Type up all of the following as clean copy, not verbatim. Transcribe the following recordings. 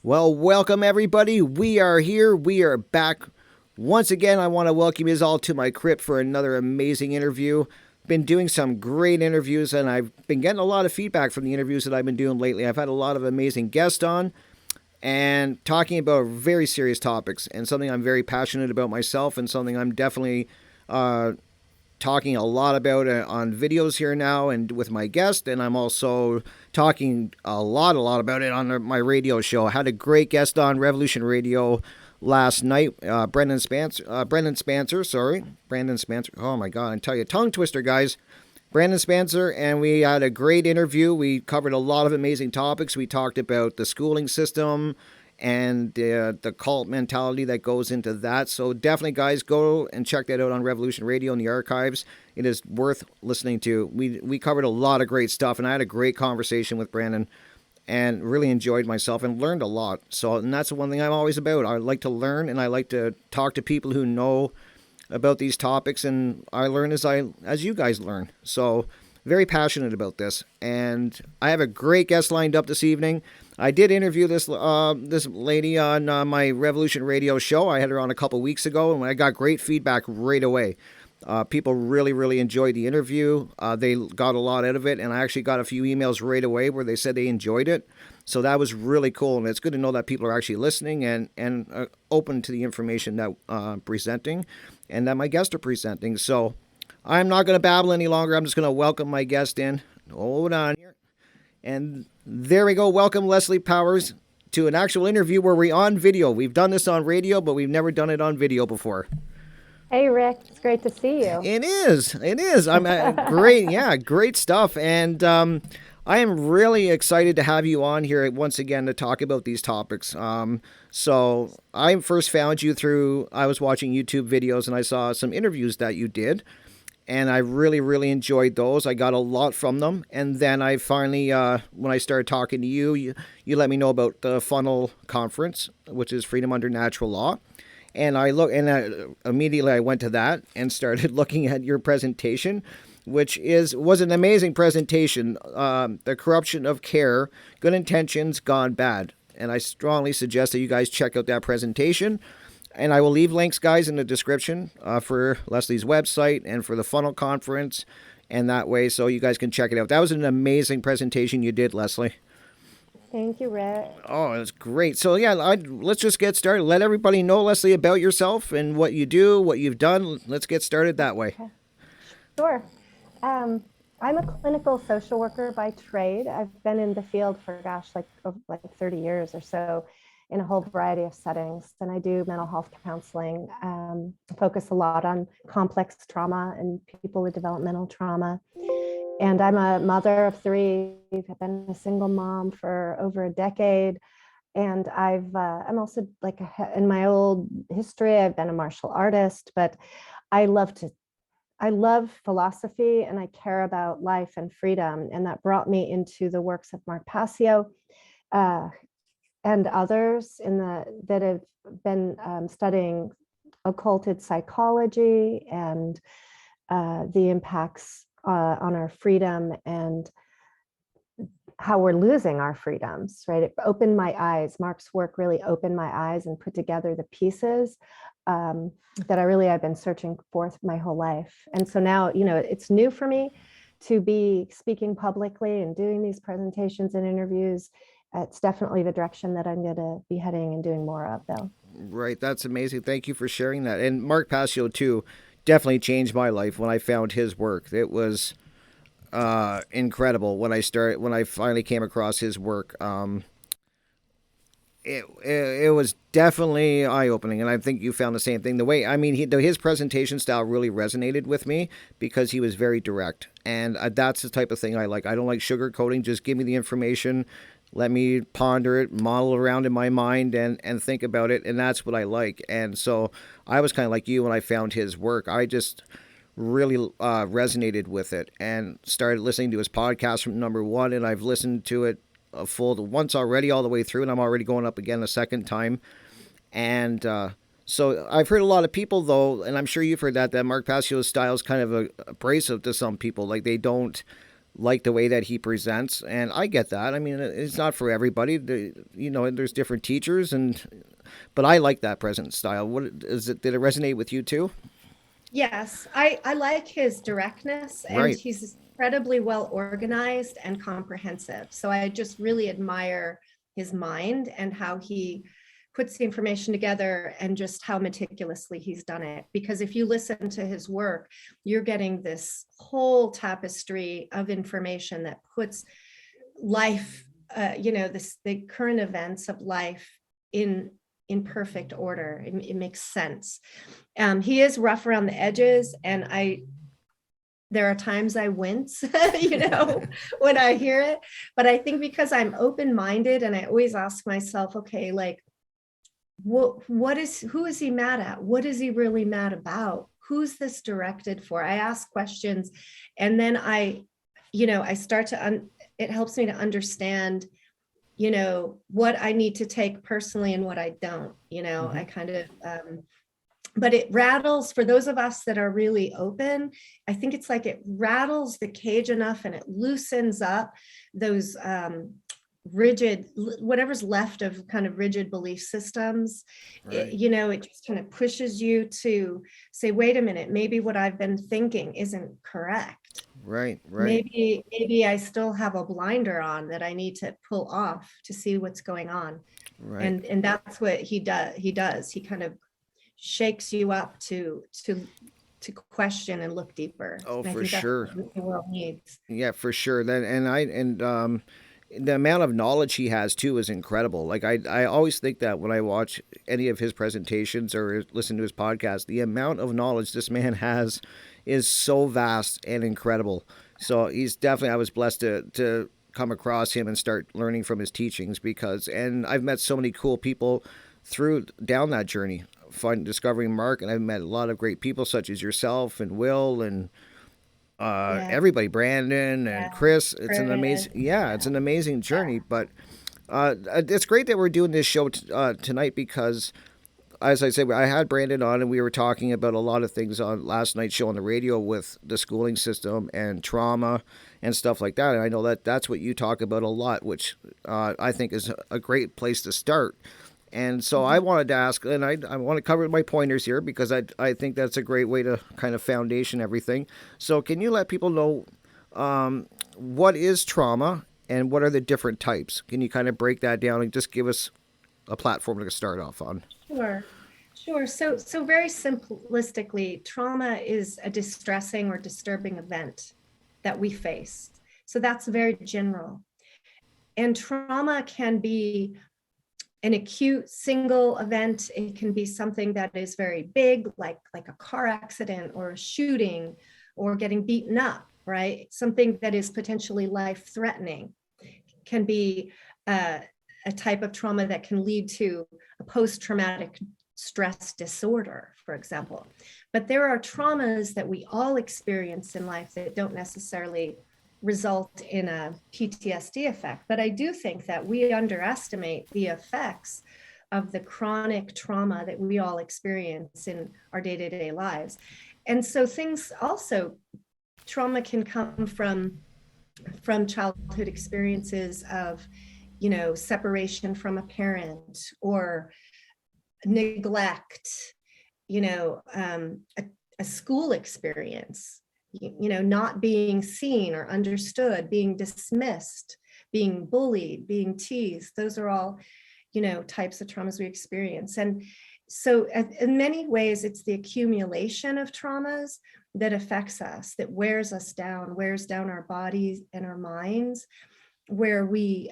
Well, welcome everybody. We are here. We are back. Once again, I want to welcome you all to my crypt for another amazing interview. Been doing some great interviews, and I've been getting a lot of feedback from the interviews that I've been doing lately. I've had a lot of amazing guests on and talking about very serious topics and something I'm very passionate about myself and something I'm definitely uh, talking a lot about on videos here now and with my guest, and I'm also talking a lot about it on my radio show. I had a great guest on Revolution Radio last night, Brandon Spencer. Oh my God, I tell you, tongue twister, guys. Brandon Spencer, and we had a great interview. We covered a lot of amazing topics. We talked about the schooling system and the cult mentality that goes into that. So definitely, guys, go and check that out on Revolution Radio in the archives. It is worth listening to. We covered a lot of great stuff, and I had a great conversation with Brandon and really enjoyed myself and learned a lot. So, and that's the one thing I'm always about. I like to learn, and I like to talk to people who know about these topics, and I learn as you guys learn. So very passionate about this, and I have a great guest lined up this evening. I did interview this lady on my Revolution Radio show. I had her on a couple weeks ago, and I got great feedback right away. People really enjoyed the interview. They got a lot out of it, and I actually got a few emails right away where they said they enjoyed it. So that was really cool, and it's good to know that people are actually listening and open to the information that I'm presenting and that my guests are presenting. So I'm not going to babble any longer. I'm just going to welcome my guest in. Hold on here. And there we go. Welcome, Leslie Powers, to an actual interview where we're on video. We've done this on radio, but we've never done it on video before. Hey, Rick. It's great to see you. It is. It is. I'm great. Yeah, great stuff. And I am really excited to have you on here once again to talk about these topics. So I first found you I was watching YouTube videos and I saw some interviews that you did. And I really enjoyed those. I got a lot from them. And then I finally, when I started talking to you let me know about the FUNL Conference, which is Freedom Under Natural Law. And immediately I went to that and started looking at your presentation, which was an amazing presentation. The corruption of care, good intentions gone bad. And I strongly suggest that you guys check out that presentation. And I will leave links, guys, in the description for Leslie's website and for the FUNL Conference, and that way so you guys can check it out. That was an amazing presentation you did, Leslie. Thank you, Rick. Oh, that's great. So, yeah, let's just get started. Let everybody know, Leslie, about yourself and what you do, what you've done. Let's get started that way. Okay. Sure. I'm a clinical social worker by trade. I've been in the field for, like 30 years or so in a whole variety of settings. And I do mental health counseling, focus a lot on complex trauma and people with developmental trauma. And I'm a mother of three. I've been a single mom for over a decade. And I'm also in my old history, I've been a martial artist, but I love philosophy and I care about life and freedom. And that brought me into the works of Mark Passio and others that have been studying occulted psychology and the impacts on our freedom and how we're losing our freedoms, right? It opened my eyes. Mark's work really opened my eyes and put together the pieces that I've been searching for my whole life. And so now, it's new for me to be speaking publicly and doing these presentations and interviews. It's definitely the direction that I'm going to be heading and doing more of, though. Right. That's amazing. Thank you for sharing that. And Mark Passio, too, definitely changed my life when I found his work. It was incredible when I finally came across his work. It was definitely eye-opening, and I think you found the same thing. His presentation style really resonated with me because he was very direct, and that's the type of thing I like. I don't like sugarcoating. Just give me the information, let me ponder it, model around in my mind, and think about it, and that's what I like. And so I was kind of like you when I found his work. I just really resonated with it and started listening to his podcast from number one, and I've listened to it once already all the way through, and I'm already going up again a second time. And so I've heard a lot of people, though, and I'm sure you've heard that Mark Passio's style is kind of abrasive to some people. Like, they don't like the way that he presents, and I get that. I mean, it's not for everybody. There's different teachers, but I like that present style. What is it? Did it resonate with you too? Yes, I like his directness, and Right. he's incredibly well organized and comprehensive. So I just really admire his mind and how he puts the information together and just how meticulously he's done it. Because if you listen to his work, you're getting this whole tapestry of information that puts life, the current events of life in perfect order. It makes sense. He is rough around the edges, and there are times I wince, when I hear it. But I think because I'm open-minded, and I always ask myself, okay, like, who is he mad at? What is he really mad about? Who's this directed for? I ask questions, and then I start it helps me to understand, what I need to take personally and what I don't. Mm-hmm. I kind of, but it rattles for those of us that are really open. I think it's like it rattles the cage enough, and it loosens up those rigid, whatever's left of kind of rigid belief systems. Right. It just kind of pushes you to say, wait a minute, maybe what I've been thinking isn't correct. Right. Right. Maybe I still have a blinder on that I need to pull off to see what's going on. Right. And that's what he does. He kind of shakes you up to question and look deeper. Oh, And I for think that's sure. what the world needs. Yeah, for sure. Then the amount of knowledge he has too is incredible. Like I always think that when I watch any of his presentations or listen to his podcast, the amount of knowledge this man has is so vast and incredible. So he's definitely, I was blessed to come across him and start learning from his teachings, and I've met so many cool people through down that journey, discovering Mark, and I've met a lot of great people such as yourself and Will and Yeah, everybody, Brandon and yeah. Chris. It's an Curtis, amazing, yeah, it's yeah, an amazing yeah. journey. But it's great that we're doing this show tonight because, as I said, I had Brandon on and we were talking about a lot of things on last night's show on the radio with the schooling system and trauma and stuff like that. And I know that that's what you talk about a lot, which I think is a great place to start. And so I Mhm. wanted to ask, and I want to cover my pointers here because I think that's a great way to kind of foundation everything. So can you let people know what is trauma and what are the different types? Can you kind of break that down and just give us a platform to start off on? Sure. Sure. So very simplistically, trauma is a distressing or disturbing event that we face. So that's very general. And trauma can be an acute single event. It can be something that is very big, like a car accident or a shooting or getting beaten up, right? Something that is potentially life-threatening. Can be a type of trauma that can lead to a post-traumatic stress disorder, for example. But there are traumas that we all experience in life that don't necessarily result in a PTSD effect. But I do think that we underestimate the effects of the chronic trauma that we all experience in our day-to-day lives. And so things also, trauma can come from childhood experiences of, separation from a parent or neglect, a school experience, not being seen or understood, being dismissed, being bullied, being teased. Those are all, types of traumas we experience. And so in many ways, it's the accumulation of traumas that affects us, that wears us down, wears down our bodies and our minds, where we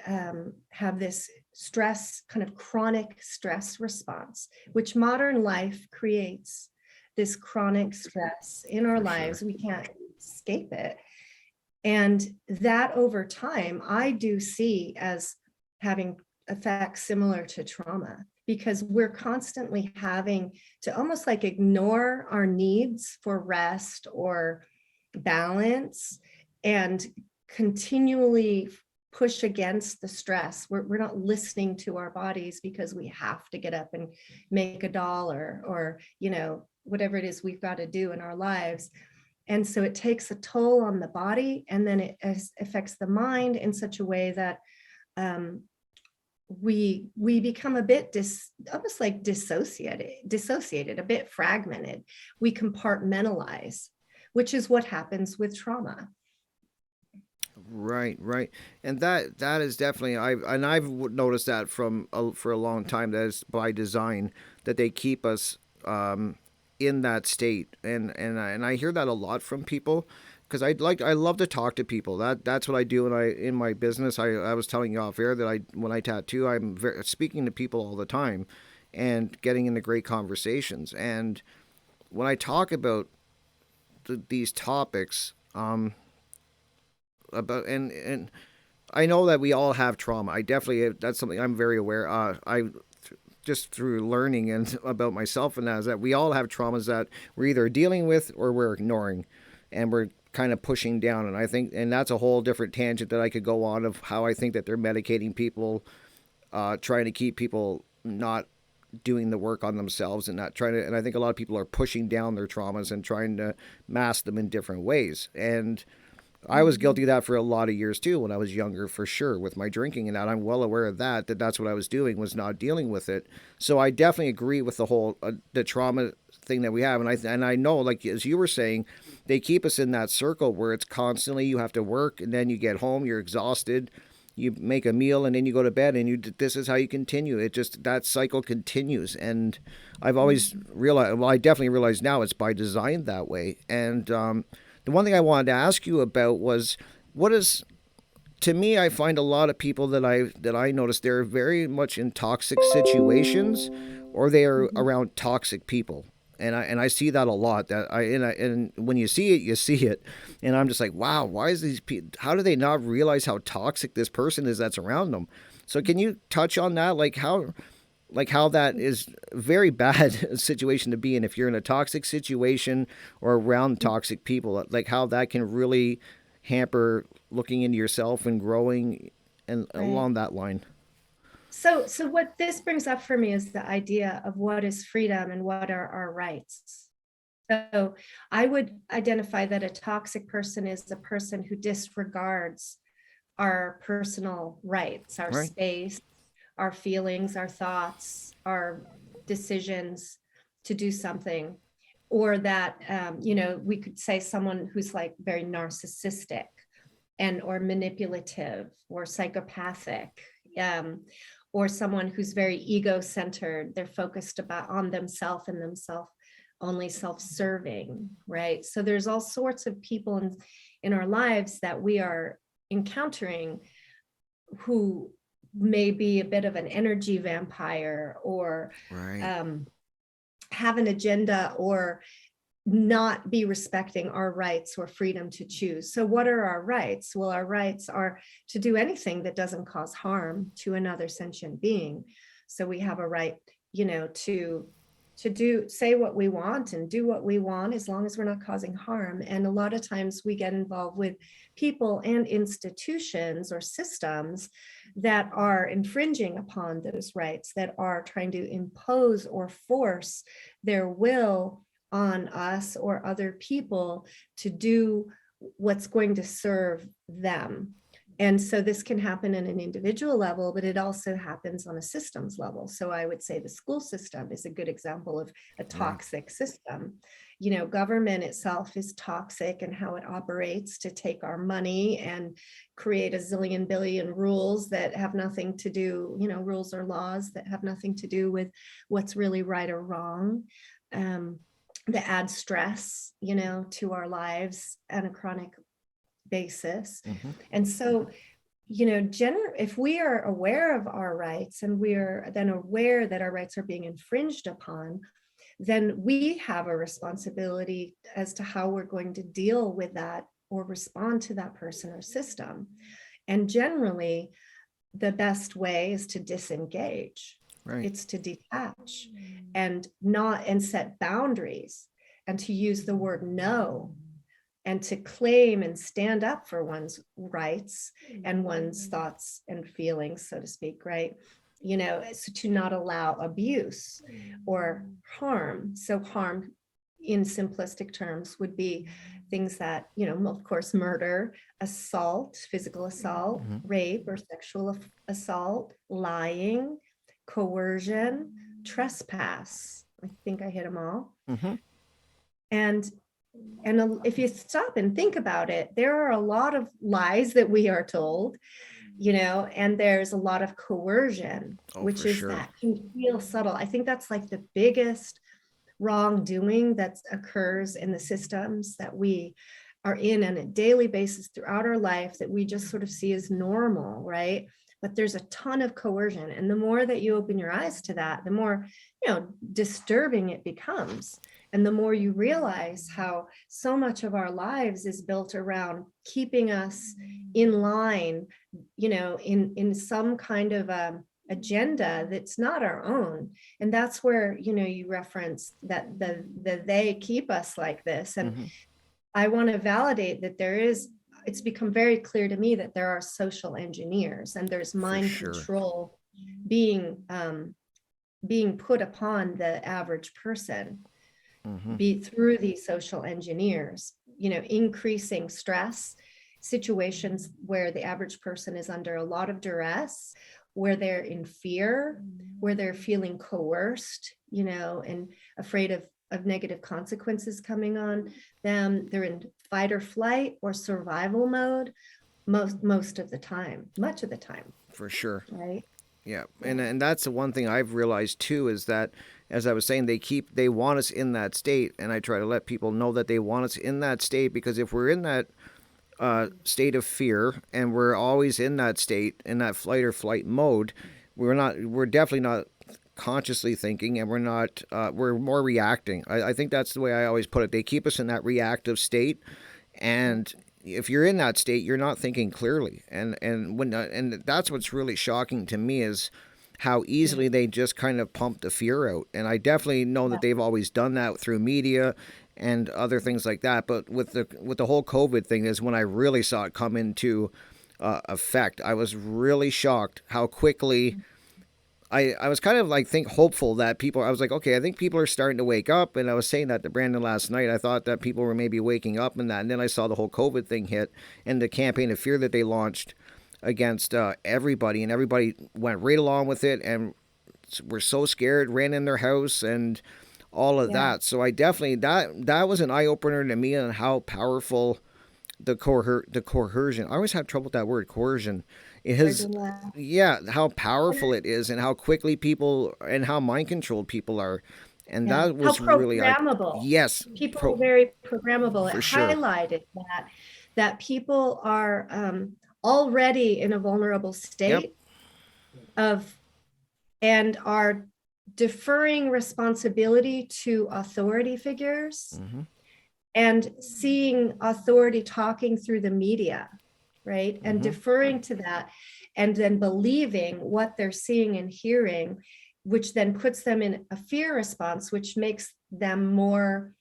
have this stress, kind of chronic stress response, which modern life creates this chronic stress in our For sure. lives. We can't escape it. And that over time, I do see as having effects similar to trauma, because we're constantly having to almost like ignore our needs for rest or balance and continually push against the stress. We're not listening to our bodies because we have to get up and make a dollar or, whatever it is we've got to do in our lives. And so it takes a toll on the body, and then it affects the mind in such a way that we become a bit almost like dissociated, a bit fragmented. We compartmentalize, which is what happens with trauma. Right, right, and that is definitely I've noticed that for a long time, that is by design, that they keep us in that state, and I hear that a lot from people, because I love to talk to people. That's what I do in my business. I was telling you off air that when I tattoo, speaking to people all the time, and getting into great conversations. And when I talk about these topics, about and I know that we all have trauma. I definitely, that's something I'm very aware. I just through learning and about myself, and that is that we all have traumas that we're either dealing with or we're ignoring, and we're kind of pushing down. And I think, and that's a whole different tangent that I could go on, of how I think that they're medicating people, trying to keep people not doing the work on themselves, and not trying to. And I think a lot of people are pushing down their traumas and trying to mask them in different ways. And I was guilty of that for a lot of years too when I was younger, for sure, with my drinking and that. I'm well aware of that's what I was doing, was not dealing with it. So I definitely agree with the whole the trauma thing that we have, and I know, like as you were saying, they keep us in that circle where it's constantly, you have to work, and then you get home, you're exhausted, you make a meal, and then you go to bed, and this is how you continue. It just, that cycle continues. And I've always realized, well, I definitely realize now, it's by design that way. And the one thing I wanted to ask you about was, what is, to me, I find a lot of people that I notice, they're very much in toxic situations, or they are Mhm. around toxic people. And I see that a lot. And when you see it, you see it. And I'm just like, wow, why is these people? How do they not realize how toxic this person is that's around them? So can you touch on that, like how that is a very bad situation to be in if you're in a toxic situation or around toxic people, like how that can really hamper looking into yourself and growing, and Right. along that line. So what this brings up for me is the idea of what is freedom and what are our rights. So I would identify that a toxic person is the person who disregards our personal rights, our Right. space, our feelings, our thoughts, our decisions to do something. Or that, we could say someone who's like very narcissistic and or manipulative or psychopathic, um, or someone who's very ego-centered. They're focused on themselves and themselves only, self-serving, right? So there's all sorts of people in our lives that we are encountering who may be a bit of an energy vampire, or Right. um, have an agenda, or not be respecting our rights or freedom to choose. So what are our rights? Well, our rights are to do anything that doesn't cause harm to another sentient being. So we have a right, to say what we want and do what we want, as long as we're not causing harm. And a lot of times we get involved with people and institutions or systems that are infringing upon those rights, that are trying to impose or force their will on us or other people to do what's going to serve them. And so this can happen in an individual level, but it also happens on a systems level. So I would say the school system is a good example of a Right. toxic system. Government itself is toxic, and how it operates to take our money and create a zillion billion rules that have nothing to do, rules or laws that have nothing to do with what's really right or wrong. Um, that add stress, to our lives on a chronic basis. Mm-hmm. And so, if we are aware of our rights, and we are then aware that our rights are being infringed upon, then we have a responsibility as to how we're going to deal with that or respond to that person or system. And generally, the best way is to disengage. Right. It's to detach and set boundaries, and to use the word no, and to claim and stand up for one's rights and one's thoughts and feelings, so to speak, right? So to not allow abuse or harm. So harm in simplistic terms would be things that, of course, murder, assault, physical assault, rape or sexual assault, lying, coercion, trespass. I think I hit them all. And if you stop and think about it, there are a lot of lies that we are told, and there's a lot of coercion, which is that can feel subtle. I think that's like the biggest wrongdoing that occurs in the systems that we are in on a daily basis throughout our life that we just sort of see as normal, right? But there's a ton of coercion. And the more that you open your eyes to that, the more, disturbing it becomes. And the more you realize how so much of our lives is built around keeping us in line, in some kind of agenda that's not our own. And that's where, you reference that they keep us like this. And I want to validate that it's become very clear to me that there are social engineers and there's mind control being put upon the average person through these social engineers, increasing stress, situations where the average person is under a lot of duress, where they're in fear, where they're feeling coerced, and afraid of negative consequences coming on them. They're in fight or flight or survival mode most of the time, much of the time. For sure. Right. Yeah. And that's the one thing I've realized too, is that, as I was saying, they want us in that state. And I try to let people know that they want us in that state, because if we're in that state of fear and we're always in that state, in that flight or flight mode, we're definitely not consciously thinking, and we're more reacting. I think that's the way I always put it. They keep us in that reactive state, and if you're in that state, you're not thinking clearly. And that's what's really shocking to me, is how easily they just kind of pump the fear out. And I definitely know that they've always done that through media and other things like that. But with the whole COVID thing is when I really saw it come into effect. I was really shocked how quickly. I was kind of hopeful that I was like, okay, I think people are starting to wake up. And I was saying that to Brandon last night. I thought that people were maybe waking up and that. And then I saw the whole COVID thing hit and the campaign of fear that they launched against everybody. And everybody went right along with it and were so scared, ran in their house and all of that. So I definitely, that was an eye-opener to me on how powerful the coercion. I always have trouble with that word, coercion. How powerful it is, and how quickly people, and how mind controlled people are, and that was really programmable. Yes, people are very programmable. It sure. highlighted that people are already in a vulnerable state and are deferring responsibility to authority figures and seeing authority talking through the media. Right. And deferring to that, and then believing what they're seeing and hearing, which then puts them in a fear response, which makes them more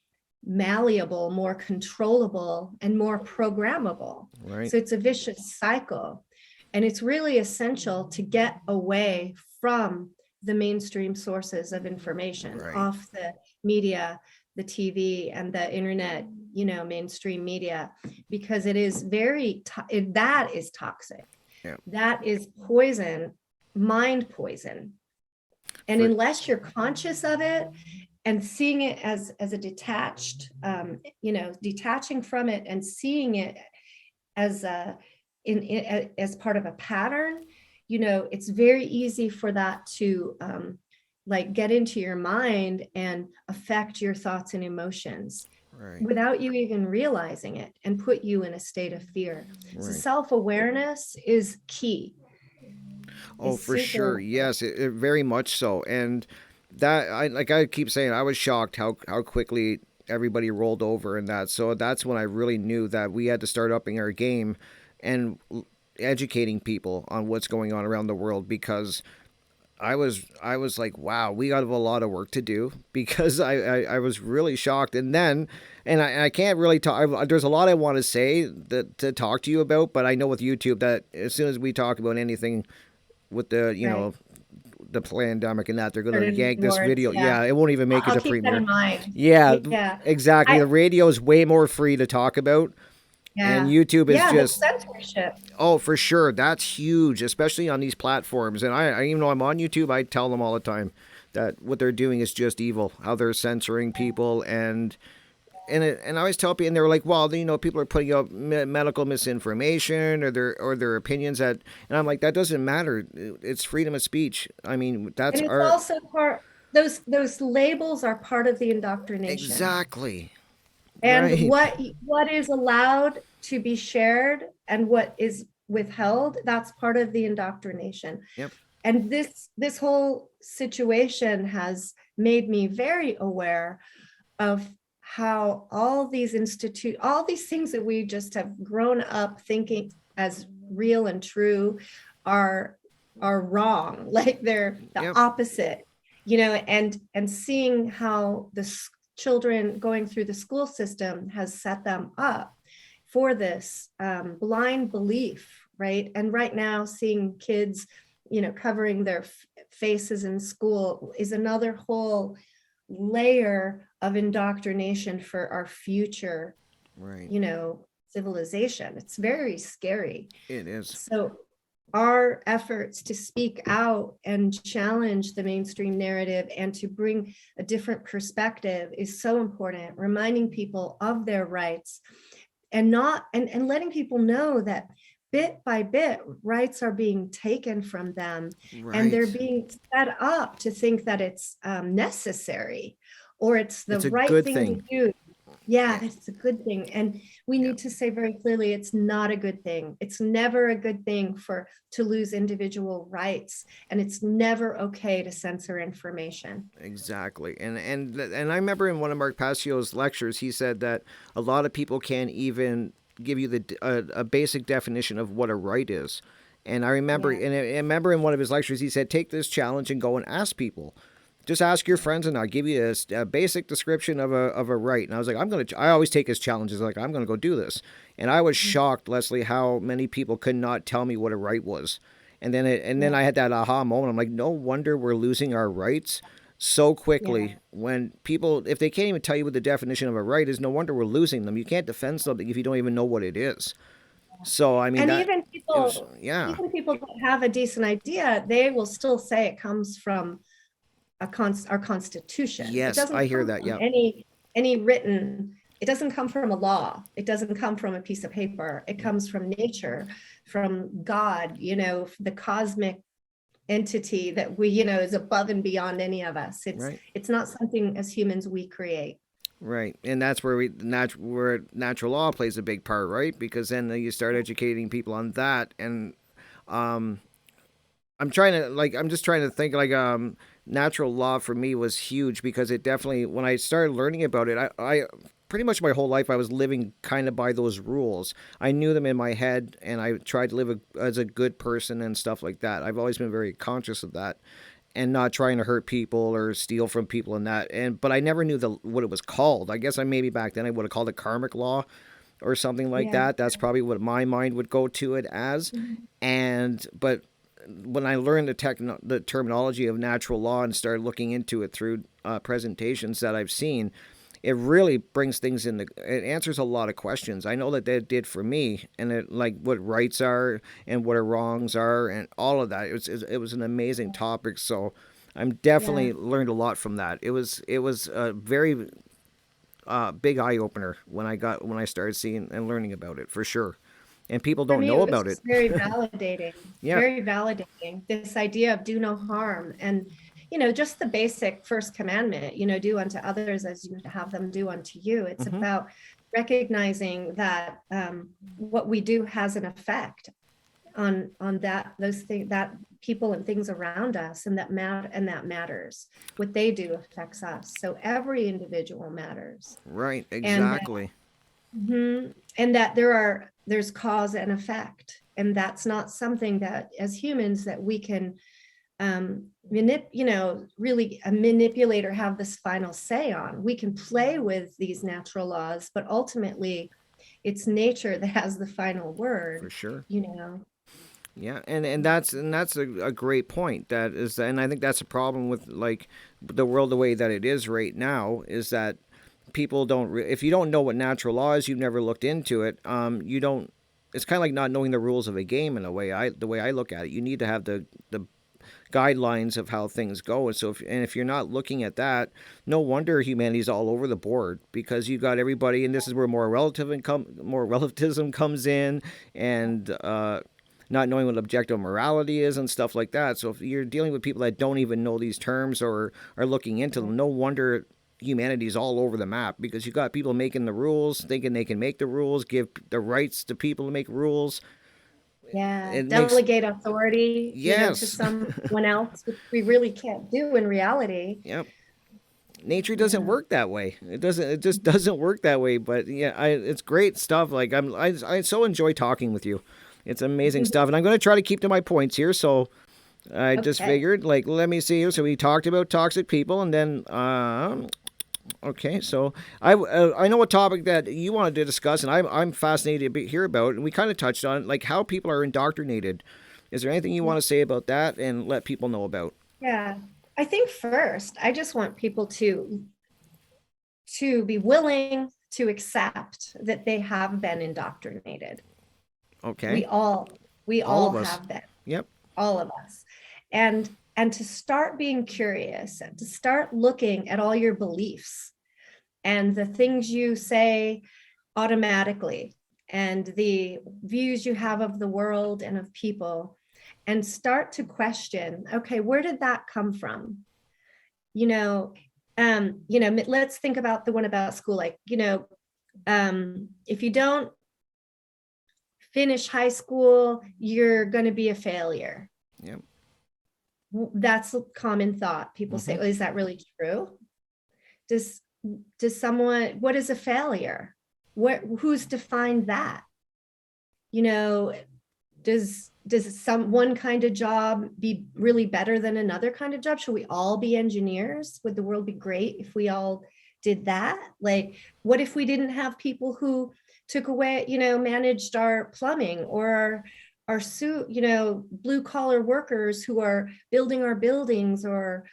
malleable, more controllable, and more programmable. Right. So it's a vicious cycle. And it's really essential to get away from the mainstream sources of information, off the media, the TV and the internet, mainstream media, because it is that is toxic. That is poison, mind poison. And unless you're conscious of it and seeing it as a detached, detaching from it and seeing it as as part of a pattern, it's very easy for that to get into your mind and affect your thoughts and emotions without you even realizing it, and put you in a state of fear. So self-awareness is key. Oh, for sure. Yes, it very much so. And that, I keep saying, I was shocked how quickly everybody rolled over in that. So that's when I really knew that we had to start upping our game and educating people on what's going on around the world, because I was like, wow, we got a lot of work to do, because I was really shocked. And then, I can't really talk, there's a lot I want to say to talk to you about, but I know with YouTube that as soon as we talk about anything with the the pandemic and that they're going to certain yank this words. video. Yeah, Yeah, it won't even make it I'll to keep that premiere. in mind. Yeah, Yeah, exactly. I The radio is way more free to talk about, and yeah YouTube is yeah the just, censorship. oh, for sure. That's huge, especially on these platforms. And I even though I'm on YouTube, I tell them all the time that what they're doing is just evil. How they're censoring people, and I always tell people, and they're like, well, people are putting out medical misinformation or their opinions and I'm like, that doesn't matter. It's freedom of speech. I mean, that's And it's our also part, those labels are part of the indoctrination. exactly And right. what is allowed to be shared and what is withheld, that's part of the indoctrination. Yep. And this whole situation has made me very aware of how all these things that we just have grown up thinking as real and true are wrong. Like they're the Yep. opposite, and seeing how the children going through the school system has set them up for this blind belief, right? And right now, seeing kids, covering their faces in school is another whole layer of indoctrination for our future, Right. civilization. It's very scary. It is. So our efforts to speak out and challenge the mainstream narrative and to bring a different perspective is so important, reminding people of their rights and letting people know that bit by bit rights are being taken from them, and they're Right. being set up to think that it's necessary or it's the It's a right good thing to thing. do. Yeah, Eh, that's a good thing. And we yeah. need to say very clearly, it's not a good thing. It's never a good thing to lose individual rights. And it's never okay to censor information. Exactly. And I remember in one of Mark Passio's lectures, he said that a lot of people can't even give you a basic definition of what a right is. And Yeah. I remember in one of his lectures, he said, take this challenge and go and ask people. Just ask your friends, and I'll give you a basic description of a right. And I was like, I always take his challenges, like, I'm gonna go do this. And I was shocked, Leslie, how many people could not tell me what a right was. And then Yeah. I had that aha moment. I'm like, no wonder we're losing our rights so Yeah. quickly. When people, if they can't even tell you what the definition of a right is, no wonder we're losing them. You can't defend something if you don't even know what it is. So I mean And that it was, yeah. even people that have a decent idea, they will still say it comes from our constitution. It Yes, doesn't I hear come that. from Yeah. any written, it doesn't come from a law. It doesn't come from a piece of paper. It Yep. comes from nature, from God, the cosmic entity that is above and beyond any of us. Right. It's not something as humans we create. Right, and that's where where natural law plays a big part, right? Because then you start educating people on that, and um, I'm just trying to think natural law for me was huge because it definitely when I started learning about it, I pretty much my whole life I was living kind of by those rules. I knew them in my head, and I tried to live as a good person and stuff like that. I've always been very conscious of that and not trying to hurt people or steal from people and that. And but I never knew what it was called. I guess I maybe back then I would have called it karmic law or something like Yeah. that. That's probably what my mind would go to it as. Mhm. And but when I learned the terminology of natural law and started looking into it through presentations that I've seen, it really brings things into it answers a lot of questions. I know that did for me, and it like what rights are and what wrongs are and all of that. It was an amazing topic. So I'm Yeah. definitely learned a lot from that. It was a very big eye opener when I started seeing and learning about it for sure. And people For don't me, know it was about it. just very validating, Yeah. very validating. This idea of do no harm and, just the basic first commandment, do unto others as you would have them do unto you. It's Hmm. about recognizing that what we do has an effect on those things, that people and things around us, and that matters. What they do affects us. So every individual matters. Right. And Exactly. and that there's cause and effect, and that's not something that as humans that we can really manipulate or have this final say on. We can play with these natural laws, but ultimately it's nature that has the final For word sure. you know Yeah, and that's a great point. That is, and I think that's a problem with like the world the way that it is right now is that people don't. If you don't know what natural law is, you've never looked into it. You don't. It's kind of like not knowing the rules of a game in a way. The way I look at it, you need to have the guidelines of how things go. And so, if you're not looking at that, no wonder humanity's all over the board because you got everybody, and this is where more relativism comes in, and not knowing what objective morality is and stuff like that. So if you're dealing with people that don't even know these terms or are looking into them, no wonder humanity's all over the map because you got people making the rules, thinking they can make the rules, give the rights to people to make rules. Yeah, It makes delegate authority, to yes, someone else, which we really can't do in reality. yep. Nature doesn't Yeah. work that way. It doesn't. It just doesn't work that way. But yeah, it's great stuff. Like I so enjoy talking with you. It's amazing stuff, and I'm going to try to keep to my points here. So I just Okay. figured, like, let me see. So we talked about toxic people, and then okay. So I know a topic that you wanted to discuss, and I'm fascinated to hear about, and we kind of touched on like how people are indoctrinated. Is there anything you want to say about that and let people know about? Yeah. I think first, I just want people to be willing to accept that they have been indoctrinated. Okay, We all we all all of us. have been, Yep. all of us. And to start being curious and to start looking at all your beliefs and the things you say automatically and the views you have of the world and of people and start to question, okay, where did that come from? You know, let's think about the one about school, like, if you don't finish high school, you're going to be a failure. Yep. That's a common thought. People say, Mm-hmm. oh, is that really true? Does does someone, what is a failure? Who's defined that? You know, does some one kind of job be really better than another kind of job? Should we all be engineers? Would the world be great if we all did that? Like, what if we didn't have people who took away, managed our plumbing or our suit, blue collar workers who are building our buildings or,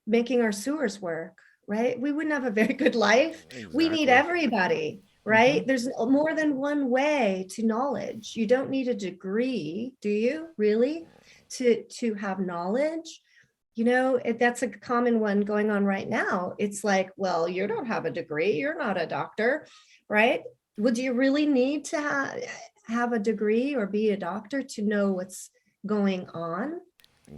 making our sewers work, right? We wouldn't have a very good life. We need Exactly. everybody, Mm-hmm. right? There's more than one way to knowledge. You don't need a degree, do you really, to have knowledge? That's a common one going on right now. It's like, well, you don't have a degree, you're not a doctor, right? Would you really need to have a degree or be a doctor to know what's going on?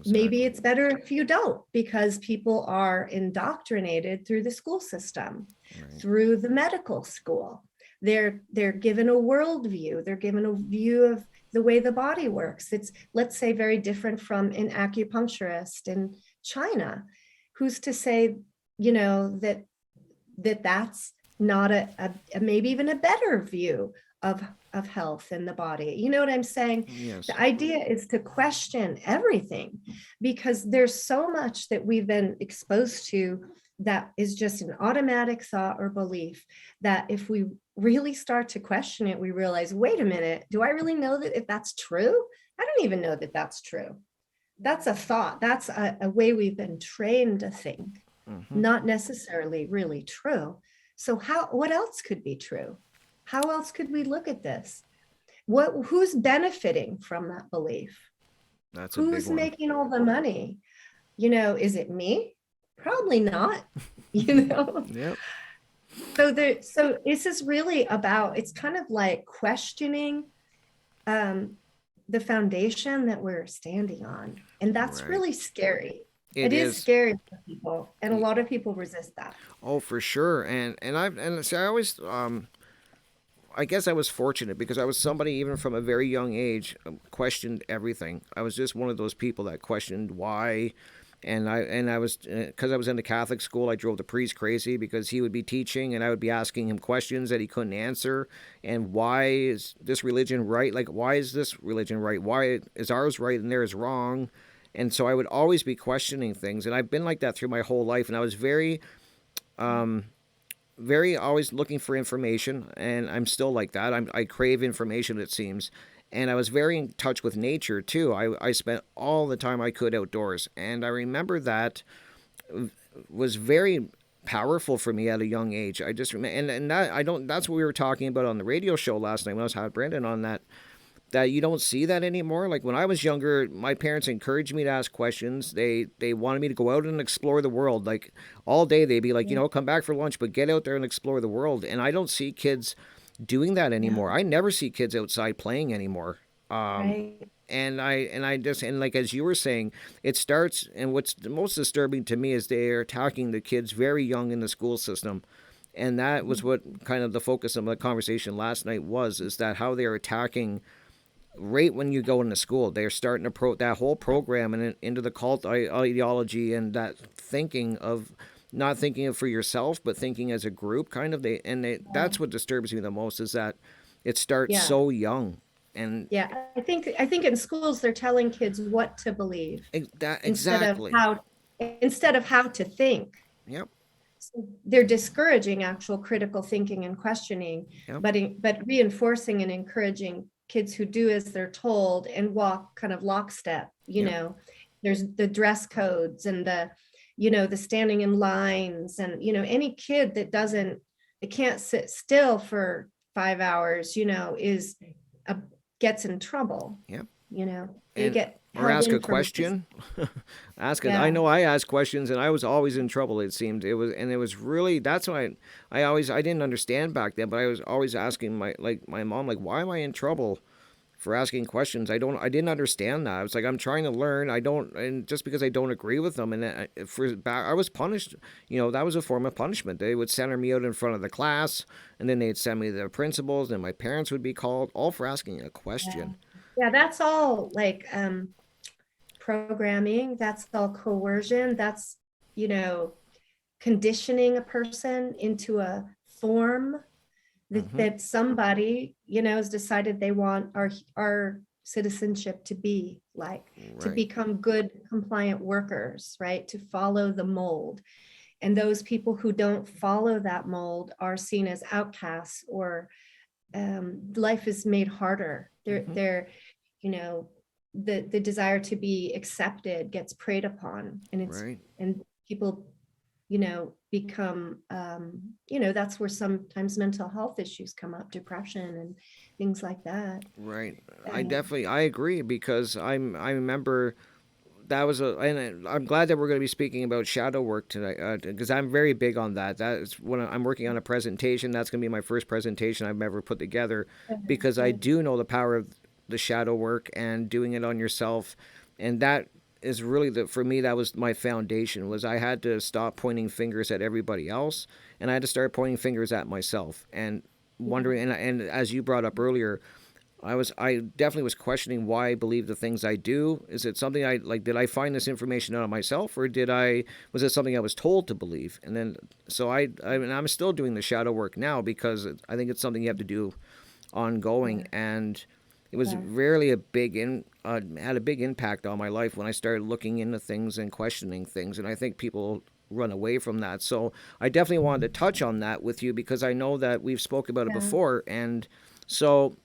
Maybe Exactly. it's better if you don't, because people are indoctrinated through the school system, Right. through the medical school. They're given a worldview. They're given a view of the way the body works. It's, let's say, very different from an acupuncturist in China. Who's to say, that's not a maybe even a better view of health and the body? You know what I'm saying? Yes. The idea is to question everything, because there's so much that we've been exposed to that is just an automatic thought or belief, that if we really start to question it, we realize, wait a minute, do I really know that if that's true? I don't even know that that's true. That's a thought. That's a way we've been trained to think, Mm-hmm. not necessarily really true. So what else could be true? How else could we look at this? Who's benefiting from that belief? That's a big Who's one. making all the money? Is it me? Probably not. you know Yep. so this is really about, it's kind of like questioning um the foundation that we're standing on, and that's Right. really scary. It It is is. scary for people, and a lot of people resist that. Oh, for sure. And see, I always I guess I was fortunate because I was somebody even from a very young age questioned everything. I was just one of those people that questioned why, and I was because I was in the Catholic school. I drove the priest crazy because he would be teaching and I would be asking him questions that he couldn't answer. And why is this religion right? Like, why is this religion right? Why is ours right and theirs wrong? And so I would always be questioning things, and I've been like that through my whole life. And I was very very always looking for information, and I'm still like that. I crave information, it seems. And I was very in touch with nature too. I spent all the time I could outdoors, and I remember that was very powerful for me at a young age. I just remember, and that I don't. That's what we were talking about on the radio show last night when I was had Brendan on that you don't see that anymore. Like when I was younger, my parents encouraged me to ask questions. They wanted me to go out and explore the world. Like all day they'd be like, Yeah. come back for lunch, but get out there and explore the world. And I don't see kids doing that anymore. No. I never see kids outside playing anymore. Um, Right. and I just, and like as you were saying, it starts, and what's the most disturbing to me is they are attacking the kids very young in the school system. And that was what kind of the focus of the conversation last night was, is that how they're attacking right when you go into school. They're starting to that whole program and into the cult ideology and that thinking of not thinking of for yourself, but thinking as a group kind of. That's what disturbs me the most, is that it starts Yeah. so young. And Yeah. I think in schools they're telling kids what to believe that instead of exactly. how to think. Yep. So they're discouraging actual critical thinking and questioning, Yep. but reinforcing and encouraging kids who do as they're told and walk kind of lockstep. Yep. There's the dress codes and the standing in lines, and any kid that can't sit still for 5 hours, is gets in trouble. Yep. They And get or held ask in a from. question. Ask it. I Yeah. know I asked questions and I was always in trouble. It seemed it was really, that's why I didn't understand back then, but I was always asking my mom, like, why am I in trouble for asking questions? I didn't understand that. I was like, I'm trying to learn. I don't, and just because I don't agree with them, and I was punished. That was a form of punishment. They would center me out in front of the class, and then they'd send me to the principals, and my parents would be called, all for asking a Yeah. question. Yeah, that's all like programming, that's all coercion, that's, you know, conditioning a person into a form Hmm. that somebody, has decided they want our citizenship to be like, to Right. become good compliant workers, right? To follow the mold. And those people who don't follow that mold are seen as outcasts, or life is made harder. Hmm. You know, the desire to be accepted gets preyed upon, Right. and people, become, that's where sometimes mental health issues come up, depression and things like that. Right. Uh, I agree, because I remember that was and I'm glad that we're going to be speaking about shadow work tonight, because I'm very big on that. That is when I'm working on a presentation. That's going to be my first presentation I've ever put together, because I do know the power of the shadow work and doing it on yourself, and that is really for me, that was my foundation. Was I had to stop pointing fingers at everybody else, and I had to start pointing fingers at myself and yeah, wondering, and as you brought up earlier, I definitely was questioning why I believe the things I do. Is it something I like? Did I find this information out of myself, or was it something I was told to believe? And then so I mean, I'm still doing the shadow work now, because I think it's something you have to do ongoing. yeah, And it was yeah, really had a big impact on my life when I started looking into things and questioning things. And I think people run away from that. So I definitely wanted to touch on that with you, because I know that we've spoke about it yeah. before. And so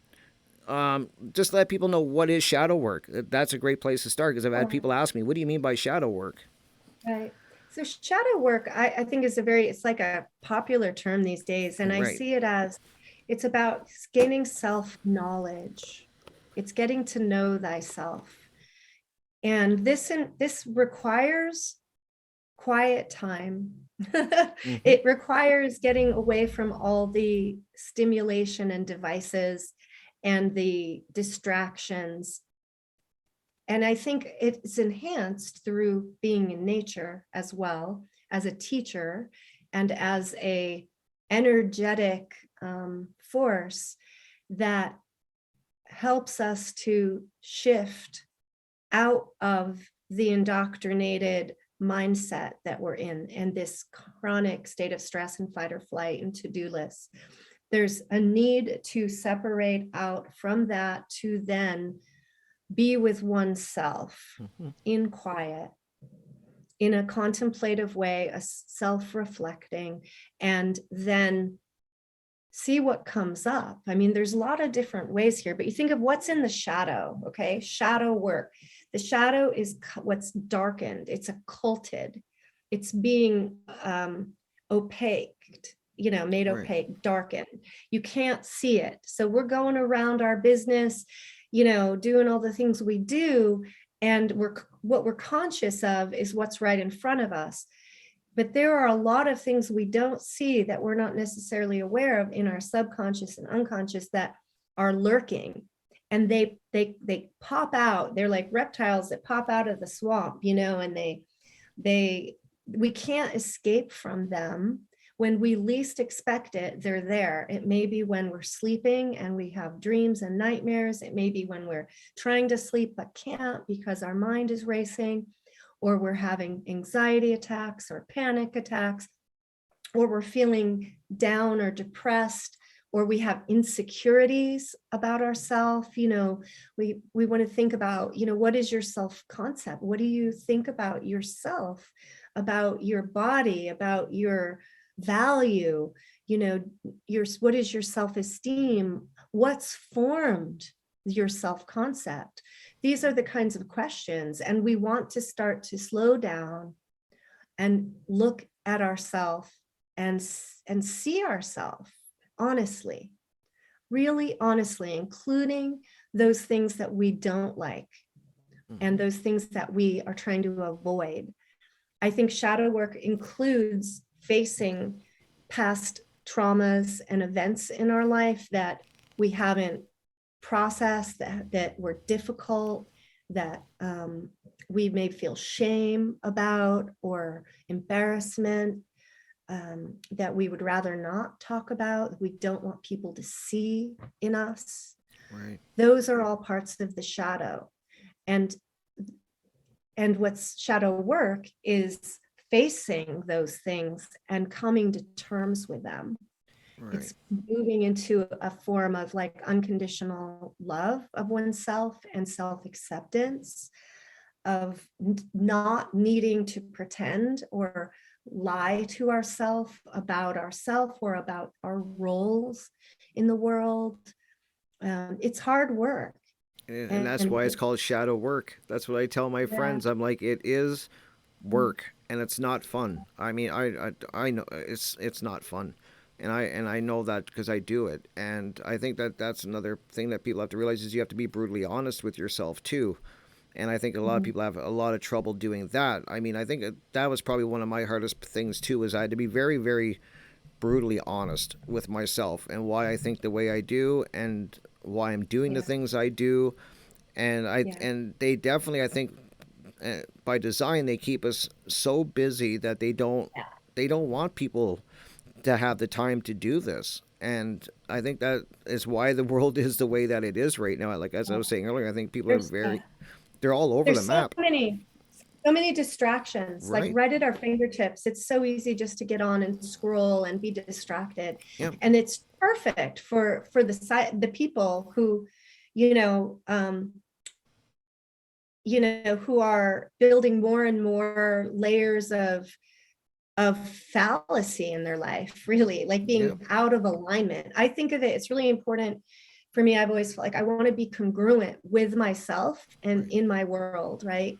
just let people know, what is shadow work. That's a great place to start, because I've had Oh, people ask me, "What do you mean by shadow work?" right. So shadow work, I think is it's like a popular term these days. And I Right. see it as, it's about gaining self-knowledge. It's getting to know thyself. And this requires quiet time. Mm-hmm. It requires getting away from all the stimulation and devices and the distractions. And I think it's enhanced through being in nature, as well as a teacher and as a energetic force that helps us to shift out of the indoctrinated mindset that we're in, and this chronic state of stress and fight or flight and to-do lists. There's a need to separate out from that, to then be with oneself Mm-hmm. in quiet, in a contemplative way, a self-reflecting, and then see what comes up. I mean, there's a lot of different ways here, but you think of what's in the shadow, okay? Shadow work. The shadow is what's darkened. It's occulted. It's being opaque, made Right. opaque, darkened. You can't see it. So we're going around our business, doing all the things we do, and what we're conscious of is what's right in front of us. But there are a lot of things we don't see that we're not necessarily aware of in our subconscious and unconscious that are lurking. And they pop out. They're like reptiles that pop out of the swamp, and we can't escape from them. When we least expect it, they're there. It may be when we're sleeping and we have dreams and nightmares. It may be when we're trying to sleep but can't because our mind is racing, or we're having anxiety attacks or panic attacks, or we're feeling down or depressed, or we have insecurities about ourselves. We want to think about, what is your self-concept? What do you think about yourself, about your body, about your value? What is your self-esteem? What's formed your self-concept? These are the kinds of questions, and we want to start to slow down and look at ourselves and see ourselves honestly, really honestly, including those things that we don't like and those things that we are trying to avoid. I think shadow work includes facing past traumas and events in our life that we haven't processed, that were difficult, that we may feel shame about or embarrassment, that we would rather not talk about, we don't want people to see in us. Right. Those are all parts of the shadow. And what's shadow work is facing those things and coming to terms with them. Right. It's moving into a form of like unconditional love of oneself and self-acceptance, of not needing to pretend or lie to ourselves about ourselves or about our roles in the world. It's hard work. And that's why it's called shadow work. That's what I tell my Yeah, friends. I'm like, it is work, and it's not fun. I mean, I know it's not fun, and I know that because I do it. And I think that that's another thing that people have to realize is you have to be brutally honest with yourself too. And I think a lot of people have a lot of trouble doing that. I mean, I think that was probably one of my hardest things too, is I had to be very, very brutally honest with myself and why I think the way I do and why I'm doing the yeah, things I do. And yeah, they definitely, I think, by design they keep us so busy that they don't want people to have the time to do this. And I think that is why the world is the way that it is right now. Like as I yeah. was saying earlier, I think people are There's yeah. very, they're all over the There's map. so many distractions, like Right. right at our fingertips. It's so easy just to get on and scroll and be distracted. Yeah. And it's perfect for the people who, you know, um, who are building more and more layers of fallacy in their life, really, like Yeah. being out of alignment. I think of it, it's really important for me. I've always felt like I want to be congruent with myself and Right. in my world, right?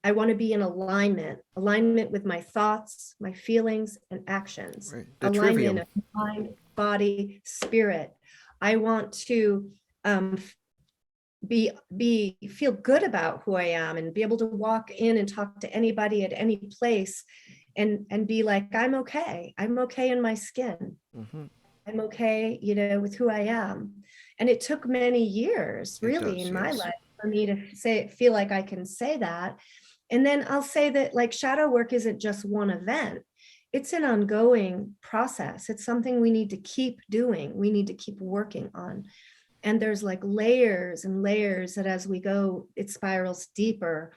I want to be in alignment with my thoughts, my feelings, and actions, Right. The alignment trivium. of mind, body, spirit. I want to um, feel good about who I am and be able to walk in and talk to anybody at any place and be like, I'm okay. I'm okay in my skin. Mm-hmm. I'm okay, with who I am. And it took many years, It really, does. in my Yes. life for me to feel like I can say that. And then I'll say that like shadow work isn't just one event. It's an ongoing process. It's something we need to keep doing. We need to keep working on. And there's like layers and layers that as we go, it spirals deeper.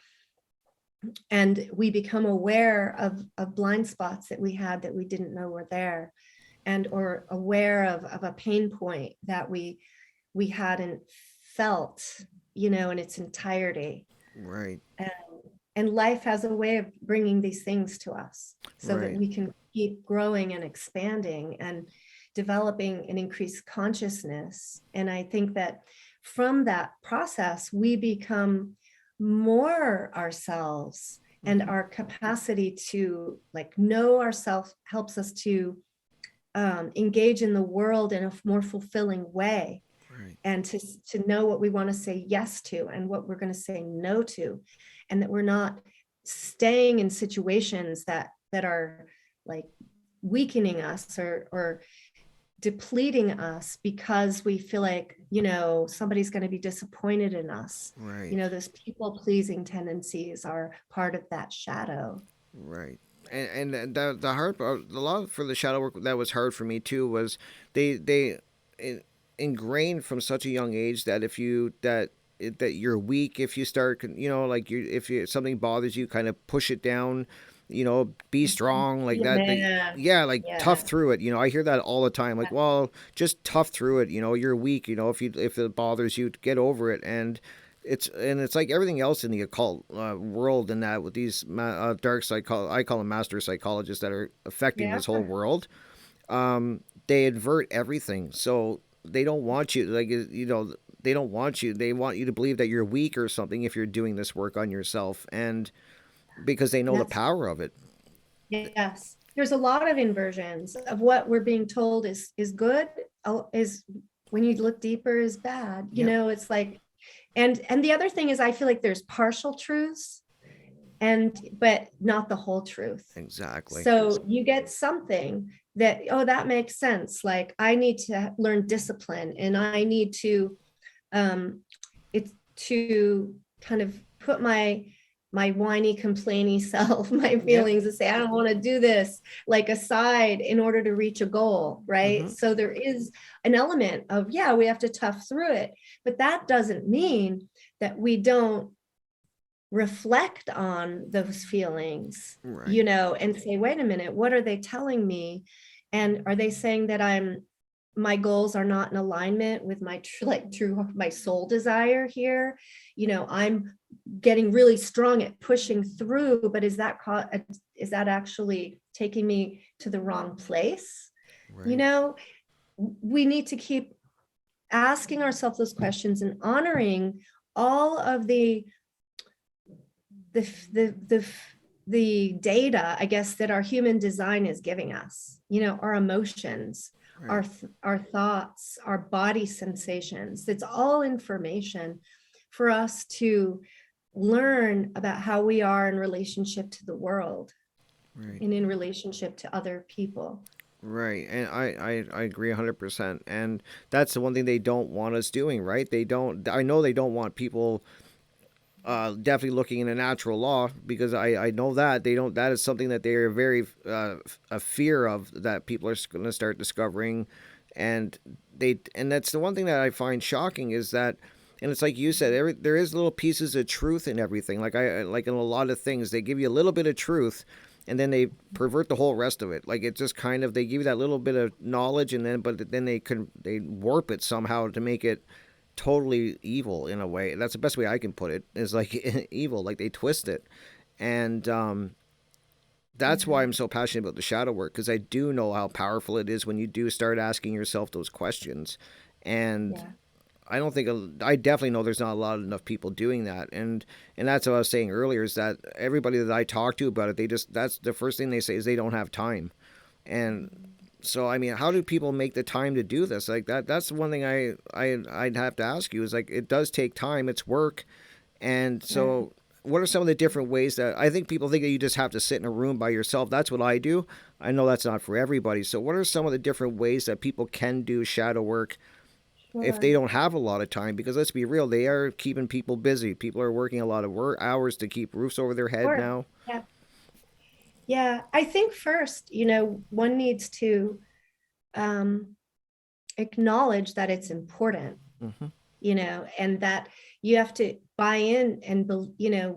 And we become aware of blind spots that we had that we didn't know were there, and or aware of a pain point that we hadn't felt, in its entirety. Right. And, And life has a way of bringing these things to us so that Right. we can keep growing and expanding and developing an increased consciousness. And I think that from that process, we become more ourselves, and our capacity to like know ourselves helps us to engage in the world in a more fulfilling way, Right. and to know what we want to say yes to and what we're going to say no to, and that we're not staying in situations that are like weakening us or depleting us because we feel like, somebody's going to be disappointed in us. Right. Those people pleasing tendencies are part of that shadow. Right. And the hard part, a lot for the shadow work that was hard for me too was they ingrained from such a young age that if you that you're weak if you start, like you if you, something bothers you, kind of push it down, be strong like that. Yeah, Yeah, like tough yeah, through it. I hear that all the time. Like, well, just tough through it. You're weak. If it bothers you, get over it. And it's like everything else in the occult world, and that with these I call them master psychologists that are affecting yeah. this whole world. They invert everything, so they don't want you, like, they don't want you. They want you to believe that you're weak or something if you're doing this work on yourself, and because they know the That's power of it. Yes, there's a lot of inversions of what we're being told is good, is when you look deeper is bad. Yep. It's like, and the other thing is I feel like there's partial truths, but not the whole truth. Exactly. So you get something that, oh, that makes sense. Like I need to learn discipline, and I need to it's to kind of put my whiny complainy self, my Yep. feelings, and say I don't want to do this, like aside in order to reach a goal, right? Mm-hmm. So there is an element of, yeah, we have to tough through it, but that doesn't mean that we don't reflect on those feelings, Right. and say, wait a minute, what are they telling me? And are they saying that my goals are not in alignment with my true my soul desire here? I'm getting really strong at pushing through, but is that actually taking me to the wrong place? Right. We need to keep asking ourselves those questions and honoring all of the data, I guess, that our human design is giving us, our emotions, Right. our thoughts, our body sensations. It's all information for us to learn about how we are in relationship to the world Right. and in relationship to other people. Right, and I agree 100%. And that's the one thing they don't want us doing, right? They don't. I know they don't want people definitely looking in a natural law, because I know that they don't. That is something that they are very a fear of, that people are going to start discovering, and that's the one thing that I find shocking is that. And it's like you said, there is little pieces of truth in everything. Like in a lot of things, they give you a little bit of truth, and then they pervert the whole rest of it. Like it just kind of, they give you that little bit of knowledge, and then they warp it somehow to make it totally evil in a way. That's the best way I can put it. Is like evil, like they twist it, and that's why I'm so passionate about the shadow work, because I do know how powerful it is when you do start asking yourself those questions, and Yeah. I definitely know there's not a lot enough people doing that, and that's what I was saying earlier, is that everybody that I talk to about it, that's the first thing they say is they don't have time. And so, I mean, how do people make the time to do this? Like that's one thing I'd have to ask you, is like, it does take time, it's work. And Yeah. so what are some of the different ways that, I think people think that you just have to sit in a room by yourself? That's what I do. I know that's not for everybody. So what are some of the different ways that people can do shadow work if they Sure. don't have a lot of time? Because let's be real, they are keeping people busy. People are working a lot of work hours to keep roofs over their head Sure. now. Yeah. Yeah. I think first, one needs to um, acknowledge that it's important, Hmm. and that you have to buy in and,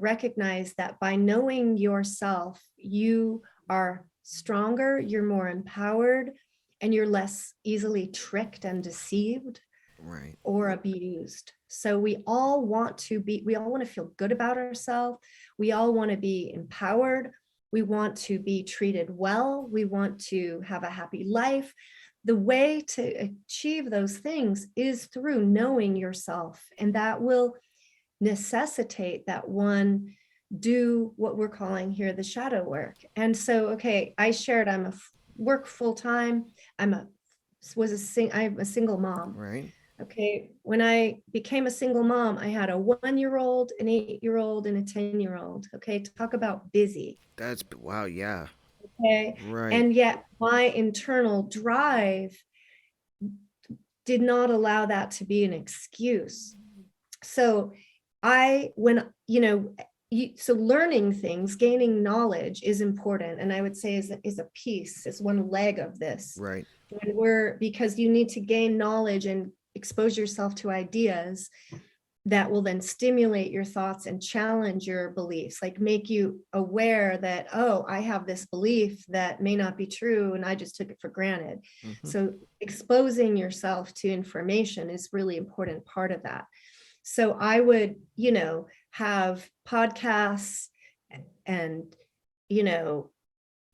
recognize that by knowing yourself, you are stronger, you're more empowered, and you're less easily tricked and deceived. Right. or abused. So we all want to feel good about ourselves. We all want to be empowered. We want to be treated well. We want to have a happy life. The way to achieve those things is through knowing yourself, and that will necessitate that one do what we're calling here the shadow work. And so, okay, I shared work full time. I'm a single mom. Right. Okay, when I became a single mom, I had a 1-year-old, an 8-year-old, and a 10-year-old. Okay, talk about busy. That's wow. Yeah. Okay, Right. and yet my internal drive did not allow that to be an excuse. So so learning things, gaining knowledge is important. And I would say is a piece, is one leg of this. Right. Because you need to gain knowledge and expose yourself to ideas that will then stimulate your thoughts and challenge your beliefs, like make you aware that, oh, I have this belief that may not be true and I just took it for granted. Mm-hmm. So exposing yourself to information is really important part of that. So I would, have podcasts and,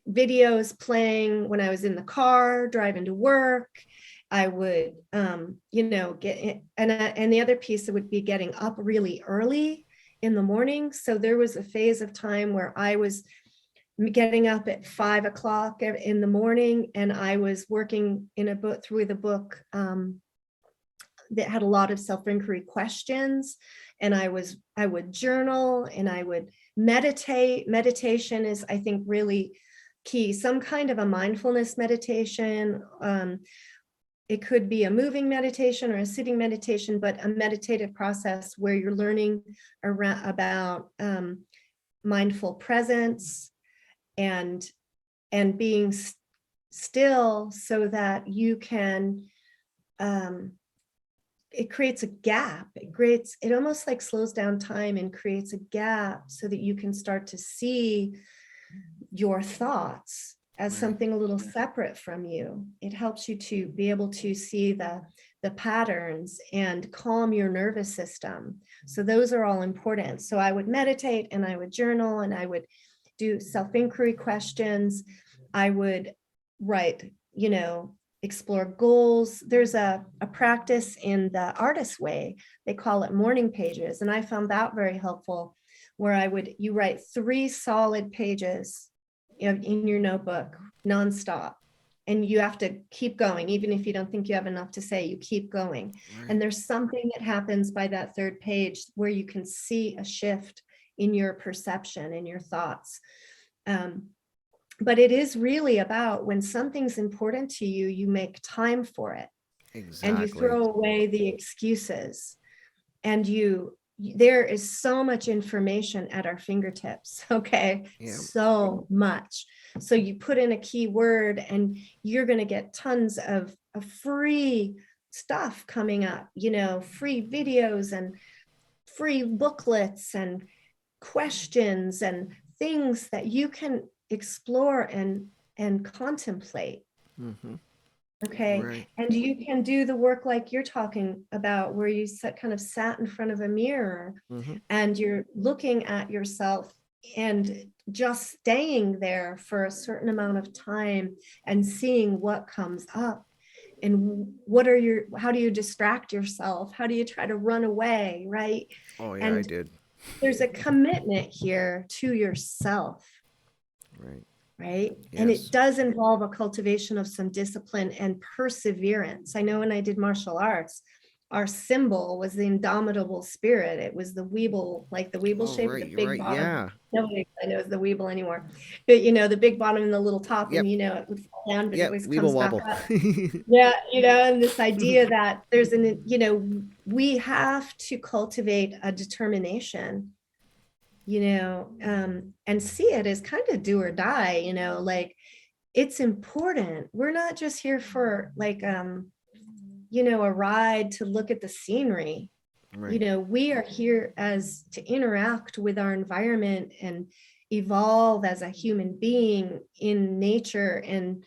videos playing when I was in the car driving to work. I would, get, and the other piece would be getting up really early in the morning. So there was a phase of time where I was getting up at 5 o'clock in the morning, and I was working in a book through the book that had a lot of self-inquiry questions. And I would journal and I would meditate. Meditation is, I think, really key. Some kind of a mindfulness meditation. It could be a moving meditation or a sitting meditation, but a meditative process where you're learning about mindful presence and being still so that you can, it creates a gap. It almost like slows down time and creates a gap so that you can start to see your thoughts as Right. something a little separate from you. It helps you to be able to see the patterns and calm your nervous system. So those are all important. So I would meditate and I would journal and I would do self-inquiry questions. I would write, explore goals. There's a practice in the artist way. They call it morning pages. And I found that very helpful, where you write 3 solid pages in your notebook nonstop. And you have to keep going. Even if you don't think you have enough to say, you keep going. Right. And there's something that happens by that 3rd page where you can see a shift in your perception and your thoughts. But it is really about when something's important to you, you make time for it. Exactly. And you throw away the excuses. And there is so much information at our fingertips. Okay. Yeah. So much. So you put in a keyword and you're going to get tons of free stuff coming up, free videos and free booklets and questions and things that you can explore and contemplate. Mm-hmm. Okay. Right. And you can do the work like you're talking about, where you kind of sat in front of a mirror Mm-hmm. and you're looking at yourself and just staying there for a certain amount of time and seeing what comes up. And how do you distract yourself? How do you try to run away? Right. Oh yeah, and I did. there's a commitment here to yourself. Right. Right. Yes. And it does involve a cultivation of some discipline and perseverance. I know when I did martial arts, our symbol was the indomitable spirit. It was the Weeble, like the Weeble shape Right. with the You're big right. bottom. Yeah. Nobody knows the Weeble anymore. But the big bottom and the little top, Yep. and it would fall down, but it Yep. always Weeble comes back wobble. up. Yeah, and this idea that there's we have to cultivate a determination, and see it as kind of do or die, like it's important. We're not just here for like, a ride to look at the scenery. Right. We are here to interact with our environment and evolve as a human being in nature. And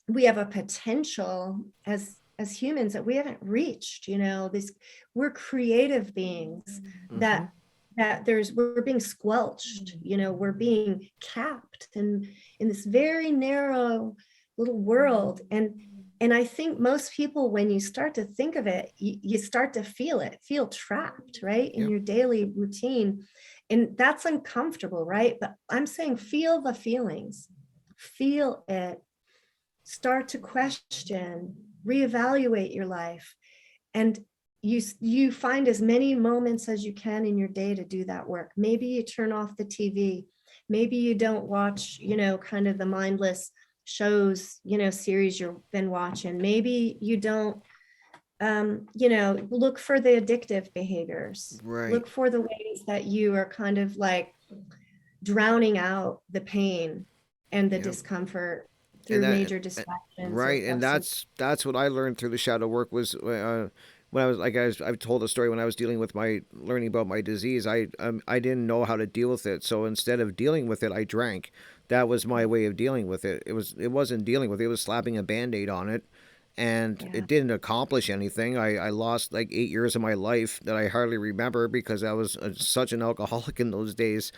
we have a potential as as humans that we haven't reached, this, we're creative beings that we're being squelched, we're being capped in this very narrow little world. And I think most people, when you start to think of it, you start to feel trapped, right? In your daily routine. And that's uncomfortable, right? But I'm saying, feel the feelings, feel it, start to question, reevaluate your life. And you find as many moments as you can in your day to do that work. Maybe you turn off the TV. Maybe you don't watch, kind of the mindless shows, series you've been watching. Maybe you don't, look for the addictive behaviors. Right. Look for the ways that you are kind of like drowning out the pain and the discomfort through major distractions. Right. And that's what I learned through the shadow work was when I was like, I've told a story when I was dealing with learning about my disease. I didn't know how to deal with it. So instead of dealing with it, I drank. That was my way of dealing with it. It wasn't dealing with it. It was slapping a Band-Aid on it. And it didn't accomplish anything. I lost like 8 years of my life that I hardly remember because I was such an alcoholic in those days.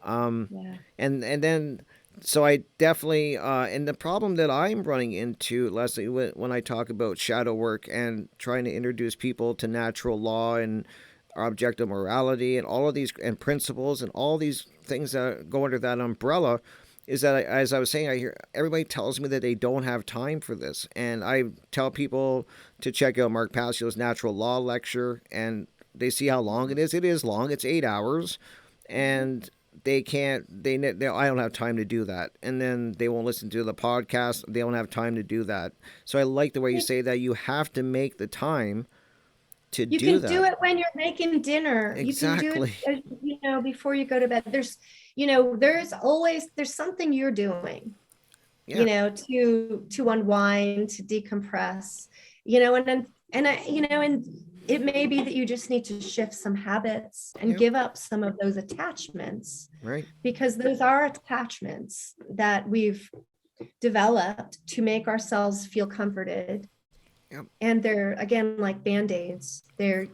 And then, so I definitely, and the problem that I'm running into, Leslie, when I talk about shadow work and trying to introduce people to natural law and objective morality and all of these and principles and all these things that go under that umbrella, is that, as I was saying, I hear everybody tells me that they don't have time for this. And I tell people to check out Mark Passio's Natural Law lecture, and they see how long it is. It is long. It's 8 hours. And I don't have time to do that. And then they won't listen to the podcast. They don't have time to do that. So I like the way you say that you have to make the time to do that. You can do it when you're making dinner. Exactly. You can do it, before you go to bed. There's something you're doing, to unwind, to decompress, and it may be that you just need to shift some habits and give up some of those attachments, right? Because those are attachments that we've developed to make ourselves feel comforted. Yep. And they're, again, like Band-Aids. They're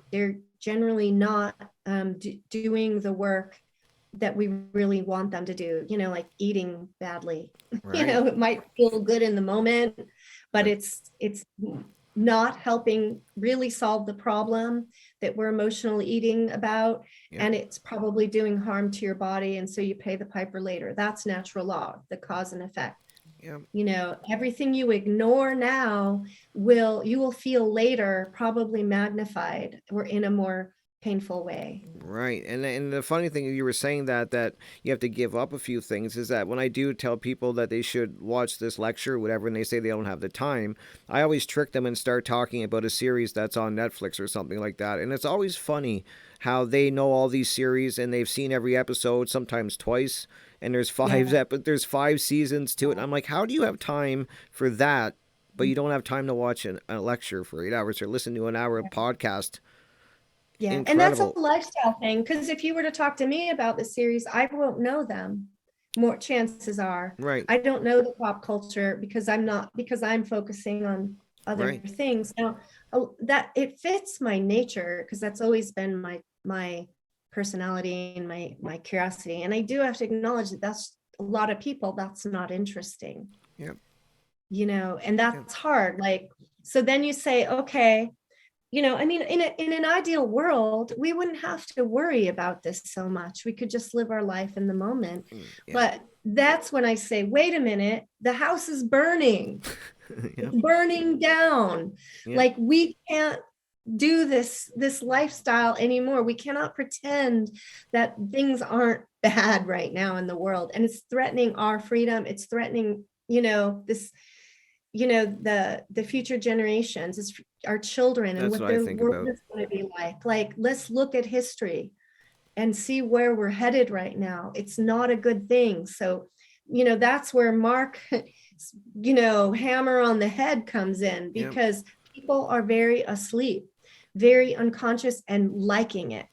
generally not doing the work that we really want them to do, like eating badly. Right. It might feel good in the moment, but it's not helping really solve the problem that we're emotionally eating about. And it's probably doing harm to your body. And so you pay the piper later. That's natural law, the cause and effect. Everything you ignore now you will feel later probably magnified or in a more painful way. Right. And the funny thing, you were saying that you have to give up a few things, is that when I do tell people that they should watch this lecture, whatever, and they say they don't have the time, I always trick them and start talking about a series that's on Netflix or something like that. And it's always funny how they know all these series and they've seen every episode, sometimes twice, and there's there's 5 seasons to it. And I'm like, how do you have time for that, but you don't have time to watch a lecture for 8 hours or listen to an hour of podcast? Yeah. Incredible. And that's a lifestyle thing, because if you were to talk to me about the series, I won't know them. More chances are. Right. I don't know the pop culture because I'm focusing on other things. Now, that it fits my nature, because that's always been my personality and my curiosity. And I do have to acknowledge that that's a lot of people, that's not interesting. Yep. And that's hard. Like, so then you say, okay, in an ideal world, we wouldn't have to worry about this so much. We could just live our life in the moment. But that's when I say, wait a minute, the house is burning, burning down. Like, we can't do this lifestyle anymore. We cannot pretend that things aren't bad right now in the world. And it's threatening our freedom. It's threatening, this, the future generations, it's our children. That's and what their world is going to be like. Like, let's look at history and see where we're headed right now. It's not a good thing. So, that's where Mark, hammer on the head comes in, because people are very asleep, very unconscious, and liking it.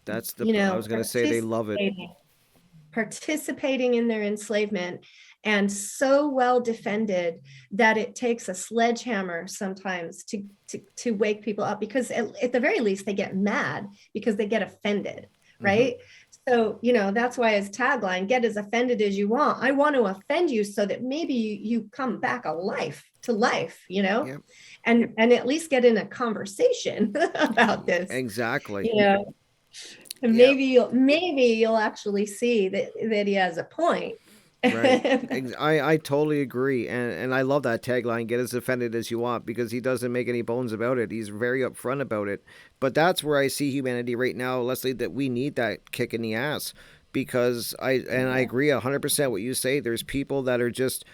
That's I was going to say, they love it. Participating in their enslavement. and so well defended that it takes a sledgehammer sometimes to wake people up, because at the very least they get mad because they get offended, right? So, that's why his tagline, get as offended as you want. I want to offend you so that maybe you come back to life, Yep. and at least get in a conversation about this. Exactly. And Yeah. maybe you'll actually see that he has a point. Right. I totally agree. And I love that tagline, get as offended as you want, because he doesn't make any bones about it. He's very upfront about it. But that's where I see humanity right now, Leslie, that we need that kick in the ass. Because I agree 100% what you say. There's people that are just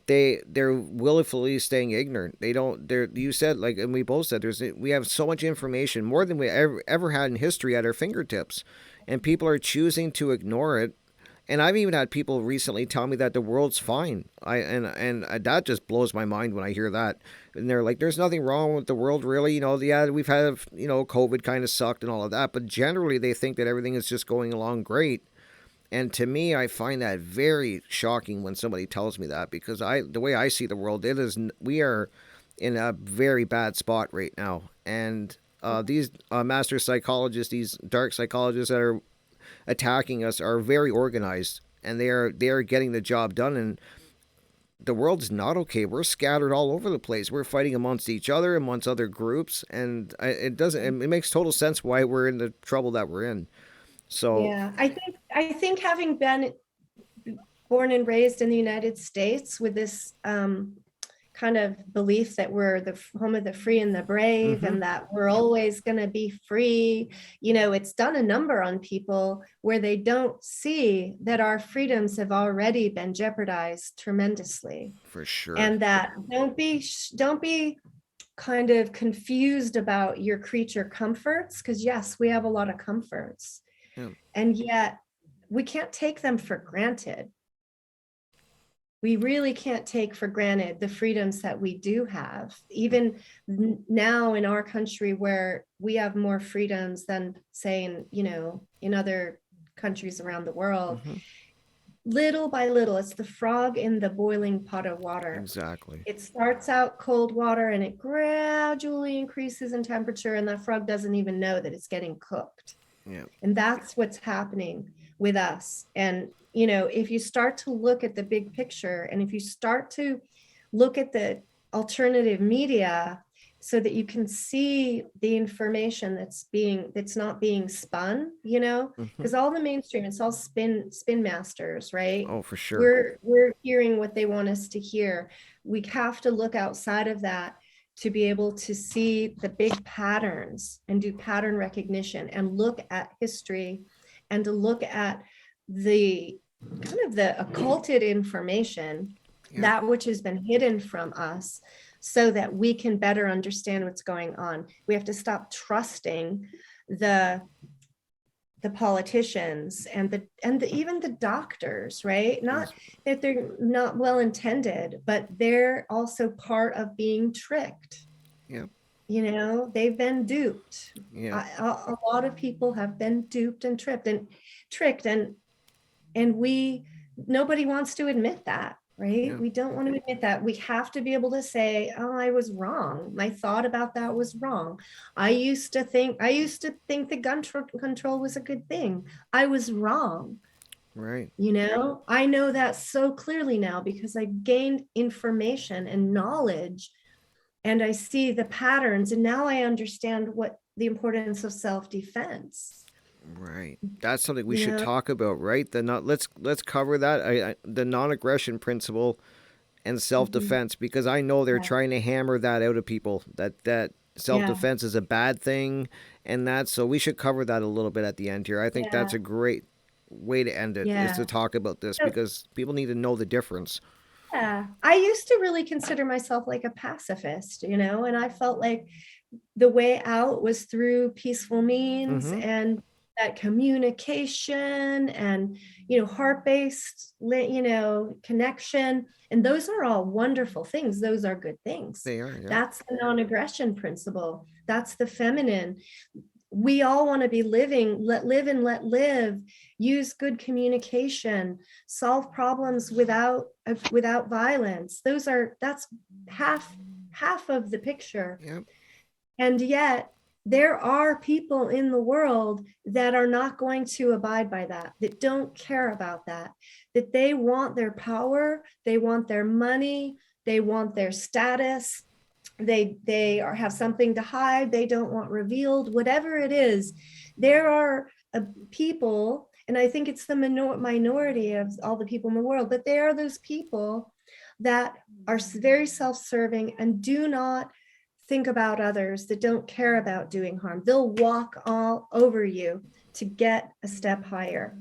they're willfully staying ignorant. You said, like, and we both said, we have so much information, more than we ever had in history, at our fingertips, and people are choosing to ignore it. And I've even had people recently tell me that the world's fine. And that just blows my mind when I hear that. And they're like, "There's nothing wrong with the world, really. Yeah, we've had, COVID kind of sucked and all of that, but generally they think that everything is just going along great." And to me, I find that very shocking when somebody tells me that, because the way I see the world, we are in a very bad spot right now. And these master psychologists, these dark psychologists that are attacking us, are very organized, and they are getting the job done. And the world's not okay. We're scattered all over the place. We're fighting amongst each other, amongst other groups, and it makes total sense why we're in the trouble that we're in. So Yeah, I think having been born and raised in the United States with this kind of belief that we're the home of the free and the brave, and that we're always going to be free, it's done a number on people where they don't see that our freedoms have already been jeopardized tremendously. for sure. And that don't be kind of confused about your creature comforts, because yes, we have a lot of comforts. Yeah. And yet we can't take them for granted. We really can't take for granted the freedoms that we do have, even now in our country, where we have more freedoms than, say, in other countries around the world. Little by little, it's the frog in the boiling pot of water. Exactly. It starts out cold water and it gradually increases in temperature, and that frog doesn't even know that it's getting cooked. Yeah. And that's what's happening with us. And, if you start to look at the big picture, and if you start to look at the alternative media, so that you can see the information that's not being spun, because all the mainstream, it's all spin masters, right? Oh, for sure. We're hearing what they want us to hear. We have to look outside of that to be able to see the big patterns and do pattern recognition, and look at history, and to look at the kind of the occulted information, that which has been hidden from us, so that we can better understand what's going on. We have to stop trusting the politicians and even the doctors, right? Not that they're not well intended, but they're also part of being tricked. Yeah. They've been duped. Yeah. A lot of people have been duped and tricked, and nobody wants to admit that, right? Yeah. We don't want to admit that. We have to be able to say, "Oh, I was wrong. My thought about that was wrong. I used to think that gun control was a good thing. I was wrong." Right. I know that so clearly now, because I gained information and knowledge, and I see the patterns, and now I understand what the importance of self-defense. Right. That's something we should talk about, right? Let's cover that. The non-aggression principle and self-defense, because I know they're trying to hammer that out of people, that self-defense is a bad thing, and so we should cover that a little bit at the end here. I think that's a great way to end it, is to talk about this, because people need to know the difference. Yeah, I used to really consider myself like a pacifist, and I felt like the way out was through peaceful means, and that communication, and heart-based connection, and those are all wonderful things. Those are good things. They are. Yeah. That's the non-aggression principle. That's the feminine. we all want to be living, let live and let live, use good communication, solve problems without violence. That's half of the picture. Yep. And yet there are people in the world that are not going to abide by that, that don't care about that they want their power, they want their money, they want their status, have something to hide, they don't want revealed, whatever it is. There are people, and I think it's the minority of all the people in the world, but there are those people that are very self-serving and do not think about others, that don't care about doing harm. They'll walk all over you to get a step higher.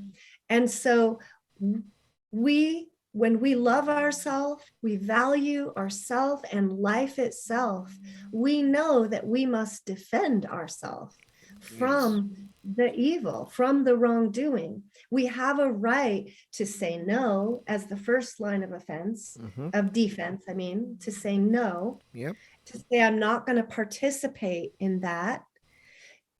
And so when we love ourselves, we value ourselves and life itself, we know that we must defend ourselves from the evil, from the wrongdoing. We have a right to say no as the first line of offense, of defense, I mean, to say no. Yep. To say, I'm not going to participate in that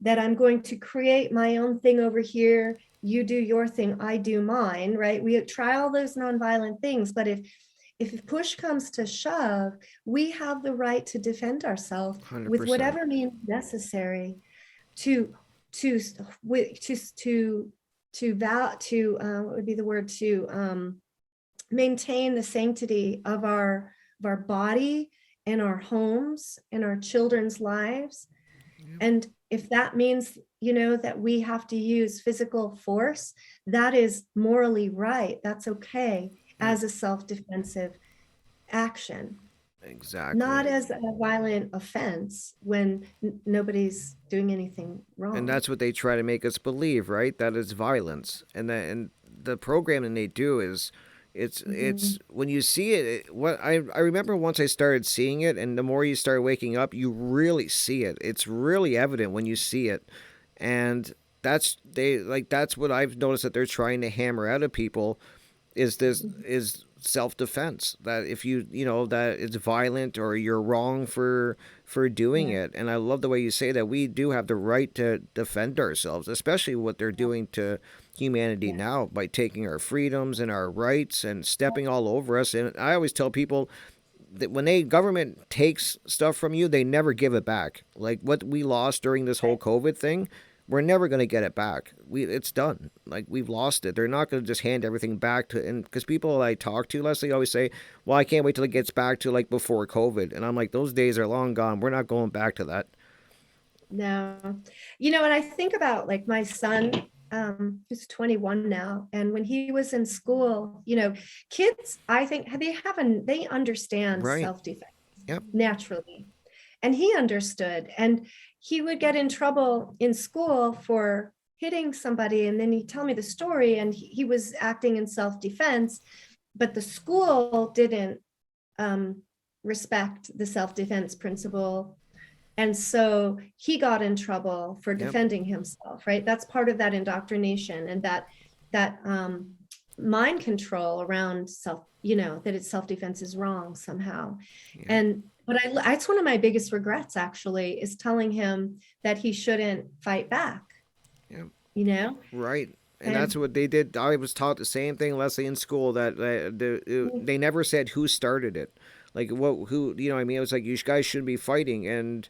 I'm going to create my own thing over here. You do your thing, I do mine, right? We try all those nonviolent things, but if push comes to shove, we have the right to defend ourselves 100%. With whatever means necessary to maintain the sanctity of our body and our homes and our children's lives. Yep. And if that means, that we have to use physical force, that is morally right. That's okay. Yep. As a self-defensive action. Exactly. Not as a violent offense when nobody's doing anything wrong. And that's what they try to make us believe, right? That it's violence. And the programming they do is, it's when you see it, what I remember once I started seeing it, and the more you start waking up, you really see it. It's really evident when you see it. And that's what I've noticed that they're trying to hammer out of people is self-defense, that if that it's violent or you're wrong for doing it. And I love the way you say that we do have the right to defend ourselves, especially what they're doing to humanity now by taking our freedoms and our rights and stepping all over us. And I always tell people that when government takes stuff from you, they never give it back. Like what we lost during this whole COVID thing, we're never going to get it back. It's done. Like, we've lost it. They're not going to just hand everything back to, and because people I talk to, Leslie, always say, well, I can't wait till it gets back to like before COVID. And I'm like, those days are long gone. We're not going back to that. No. And I think about like my son, who's 21 now. And when he was in school, kids, I think they understand self-defense naturally. And he understood, and he would get in trouble in school for hitting somebody. And then he'd tell me the story, and he was acting in self-defense, but the school didn't respect the self-defense principle. And so he got in trouble for defending himself, right? That's part of that indoctrination and that mind control around self, that it's self-defense is wrong somehow. But it's one of my biggest regrets, actually, is telling him that he shouldn't fight back. Right. And that's what they did. I was taught the same thing, Leslie, in school, that they never said who started it. Like, who, I mean, it was like, you guys shouldn't be fighting. And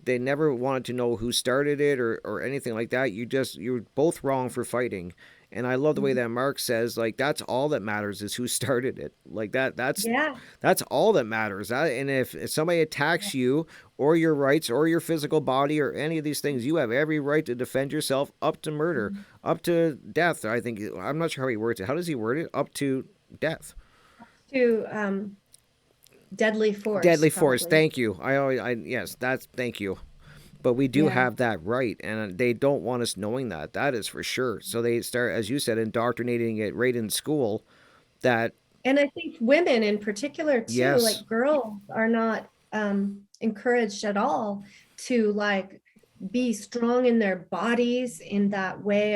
they never wanted to know who started it or anything like that. You're both wrong for fighting. And I love the way that Mark says, like, that's all that matters is who started it. Like that's all that matters. And if somebody attacks you or your rights or your physical body or any of these things, you have every right to defend yourself, up to murder, up to death. I think, I'm not sure how he words it. How does he word it? Up to death. To deadly force. Deadly force. Thank you. Thank you. But we do have that right, and they don't want us knowing that. That is for sure. So they start, as you said, indoctrinating it right in school. And I think women in particular too, like girls are not encouraged at all to like be strong in their bodies in that way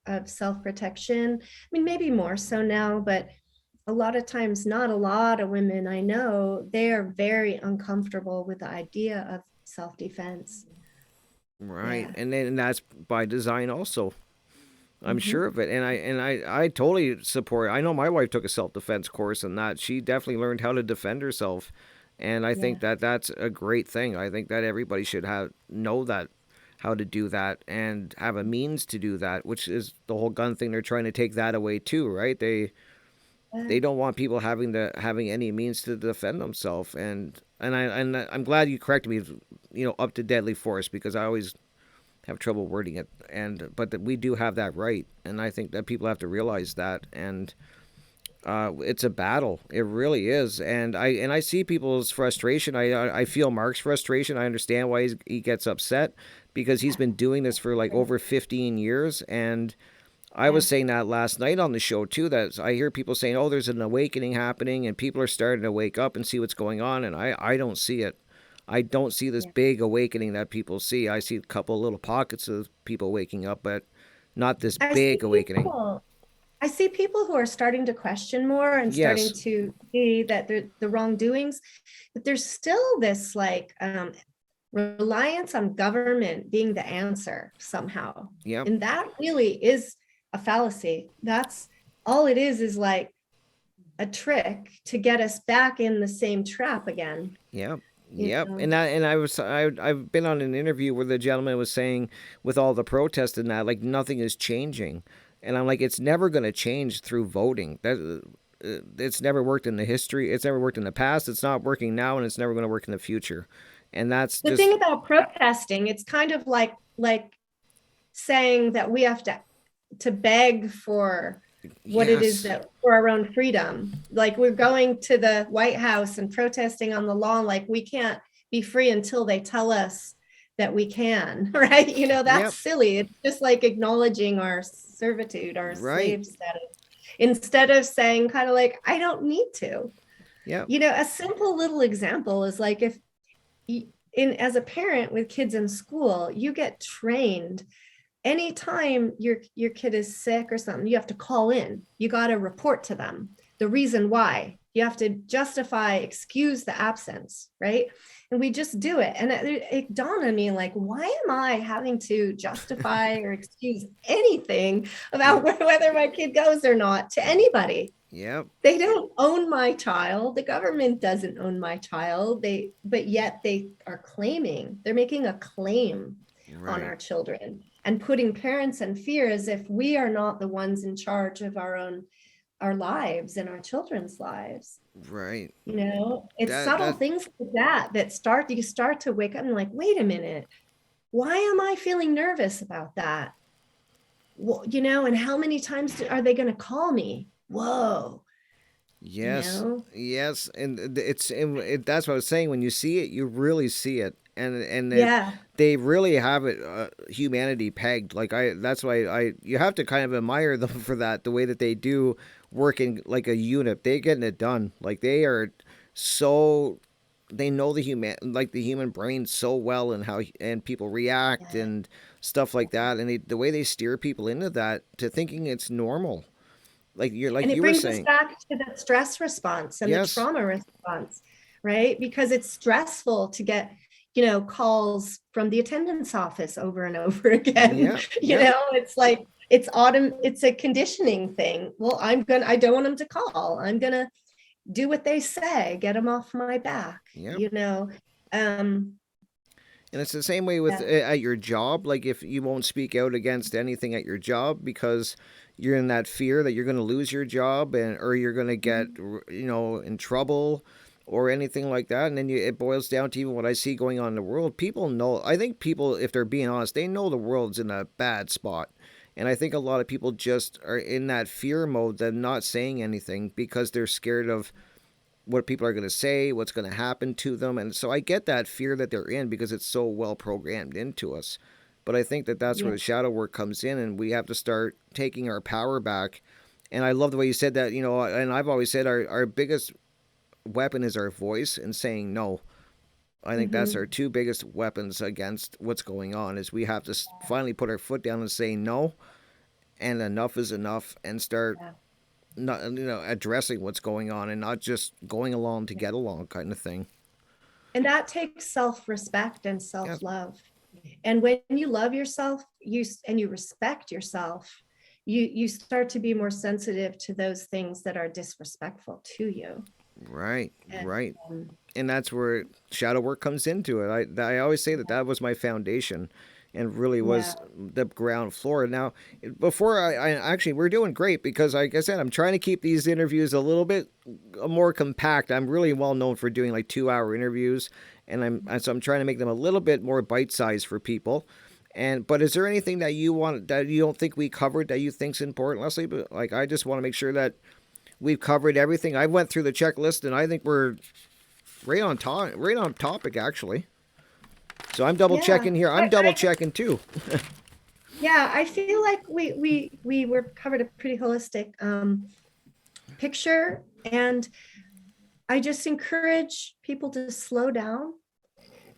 of self-protection. I mean, maybe more so now, but a lot of times, not a lot of women I know, they are very uncomfortable with the idea of self-defense. Right. Yeah. And that's by design also. I'm Hmm. sure of it. And I totally support. I know my wife took a self-defense course and that she definitely learned how to defend herself. And I Yeah. think that that's a great thing. I think that everybody should have know that how to do that and have a means to do that, which is the whole gun thing. They're trying to take that away too, right? They don't want people having any means to defend themselves. And I'm glad you corrected me, up to deadly force, because I always have trouble wording it. But that we do have that right, and I think that people have to realize that. And it's a battle. It really is. And I see people's frustration. I feel Mark's frustration. I understand why he gets upset, because he's been doing this for like over 15 years. And I Yeah. was saying that last night on the show too. That I hear people saying, "Oh, there's an awakening happening, and people are starting to wake up and see what's going on." And I don't see it. I don't see this Yeah. big awakening that people see. I see a couple little pockets of people waking up, but not this I see big awakening. people. I see people who are starting to question more and starting Yes. to see that they're the wrongdoings, but there's still this like reliance on government being the answer somehow. Yep. And that really is a fallacy. That's all it is like a trick to get us back in the same trap again. Yep. You Yep. know? I've been on an interview where the gentleman was saying, with all the protests and that, like, nothing is changing. And I'm like, it's never going to change through voting. It's never worked in the history. It's never worked in the past. It's not working now, and it's never going to work in the future. And that's The thing just about protesting, it's kind of like saying that we have to beg for what it is yes. that for our own freedom. Like we're going to the White House and protesting on the lawn, like we can't be free until they tell us that we can, right? That's Yep. silly. It's just like acknowledging our servitude, our Right. slave status, instead of saying kind of like, I don't need to. Yep. A simple little example is like if in as a parent with kids in school, you get trained anytime your kid is sick or something, you have to call in. You got to report to them the reason why. You have to justify, excuse the absence, right? And we just do it. And it dawned on me like, why am I having to justify or excuse anything about Yep. whether my kid goes or not to anybody? Yep. They don't own my child. The government doesn't own my child. But yet they are claiming, they're making a claim on Right. our children and putting parents in fear as if we are not the ones in charge of our lives and our children's lives. Right. It's That subtle that things like that you start to wake up and like, wait a minute, why am I feeling nervous about that? Well, and how many times are they going to call me? Whoa, you Yes, know? yes, that's what I was saying. When you see it, you really see it, and Yeah. they really have it, humanity pegged. Like that's why you have to kind of admire them for that. The way that they do working like a unit, they getting it done. Like so they know the human brain so well, and how and people react Yeah. and stuff like that, and the way they steer people into that to thinking it's normal. Like And it you were brings us saying. back to the stress response and the Yes. trauma response, right? Because it's stressful to get, calls from the attendance office over and over again. Yeah. Yep. It's like it's a conditioning thing. Well, I don't want them to call. I'm gonna do what they say, get them off my back, Yep. you know. Um, And it's the same way with yeah. at your job. Like if you won't speak out against anything at your job because you're in that fear that you're going to lose your job, and or you're going to get in trouble or anything like that. And then it boils down to even what I see going on in the world. People know. I think people, if they're being honest, they know the world's in a bad spot. And I think a lot of people just are in that fear mode, they're not saying anything because they're scared of what people are going to say, what's going to happen to them. And so I get that fear that they're in because it's so well programmed into us. But I think that that's where Yeah. the shadow work comes in, and we have to start taking our power back. And I love the way you said that, and I've always said our biggest weapon is our voice and saying no. I think that's our Mhm. two biggest weapons against what's going on is we have to finally put our foot down and say no, and enough is enough, and start Yeah. not addressing what's going on and not just going along to get along kind of thing. And that takes self-respect and Yes. self-love. And when you love yourself, and you respect yourself, you start to be more sensitive to those things that are disrespectful to you. Right, And, right. um, And that's where shadow work comes into it. I always say that that was my foundation and really yeah, was the ground floor. Now, before I actually, we're doing great because, like I said, I'm trying to keep these interviews a little bit more compact. I'm really well known for doing like 2 hour interviews, and I'm trying to make them a little bit more bite sized for people. And but is there anything that you want that you don't think we covered that you think's important, Leslie? But like, I just want to make sure that we've covered everything. I went through the checklist, and I think we're right on topic actually. So I'm double yeah. checking here. I'm double checking too. Yeah, I feel like we were covered a pretty holistic picture, and I just encourage people to slow down,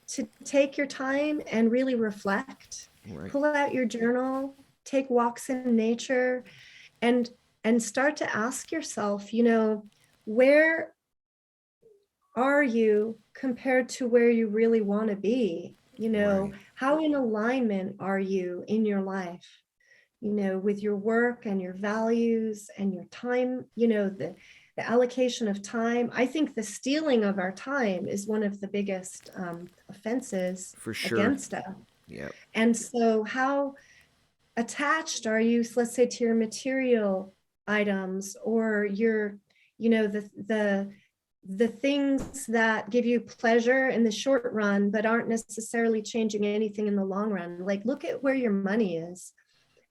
to take your time and really reflect. Right. Pull out your journal, take walks in nature, and start to ask yourself, where are you compared to where you really want to be? Right. How in alignment are you in your life? With your work and your values and your time, the allocation of time. I think the stealing of our time is one of the biggest offenses For sure. against us. Yep. And so how attached are you, let's say, to your material items, or your, the things that give you pleasure in the short run, but aren't necessarily changing anything in the long run? Like, look at where your money is,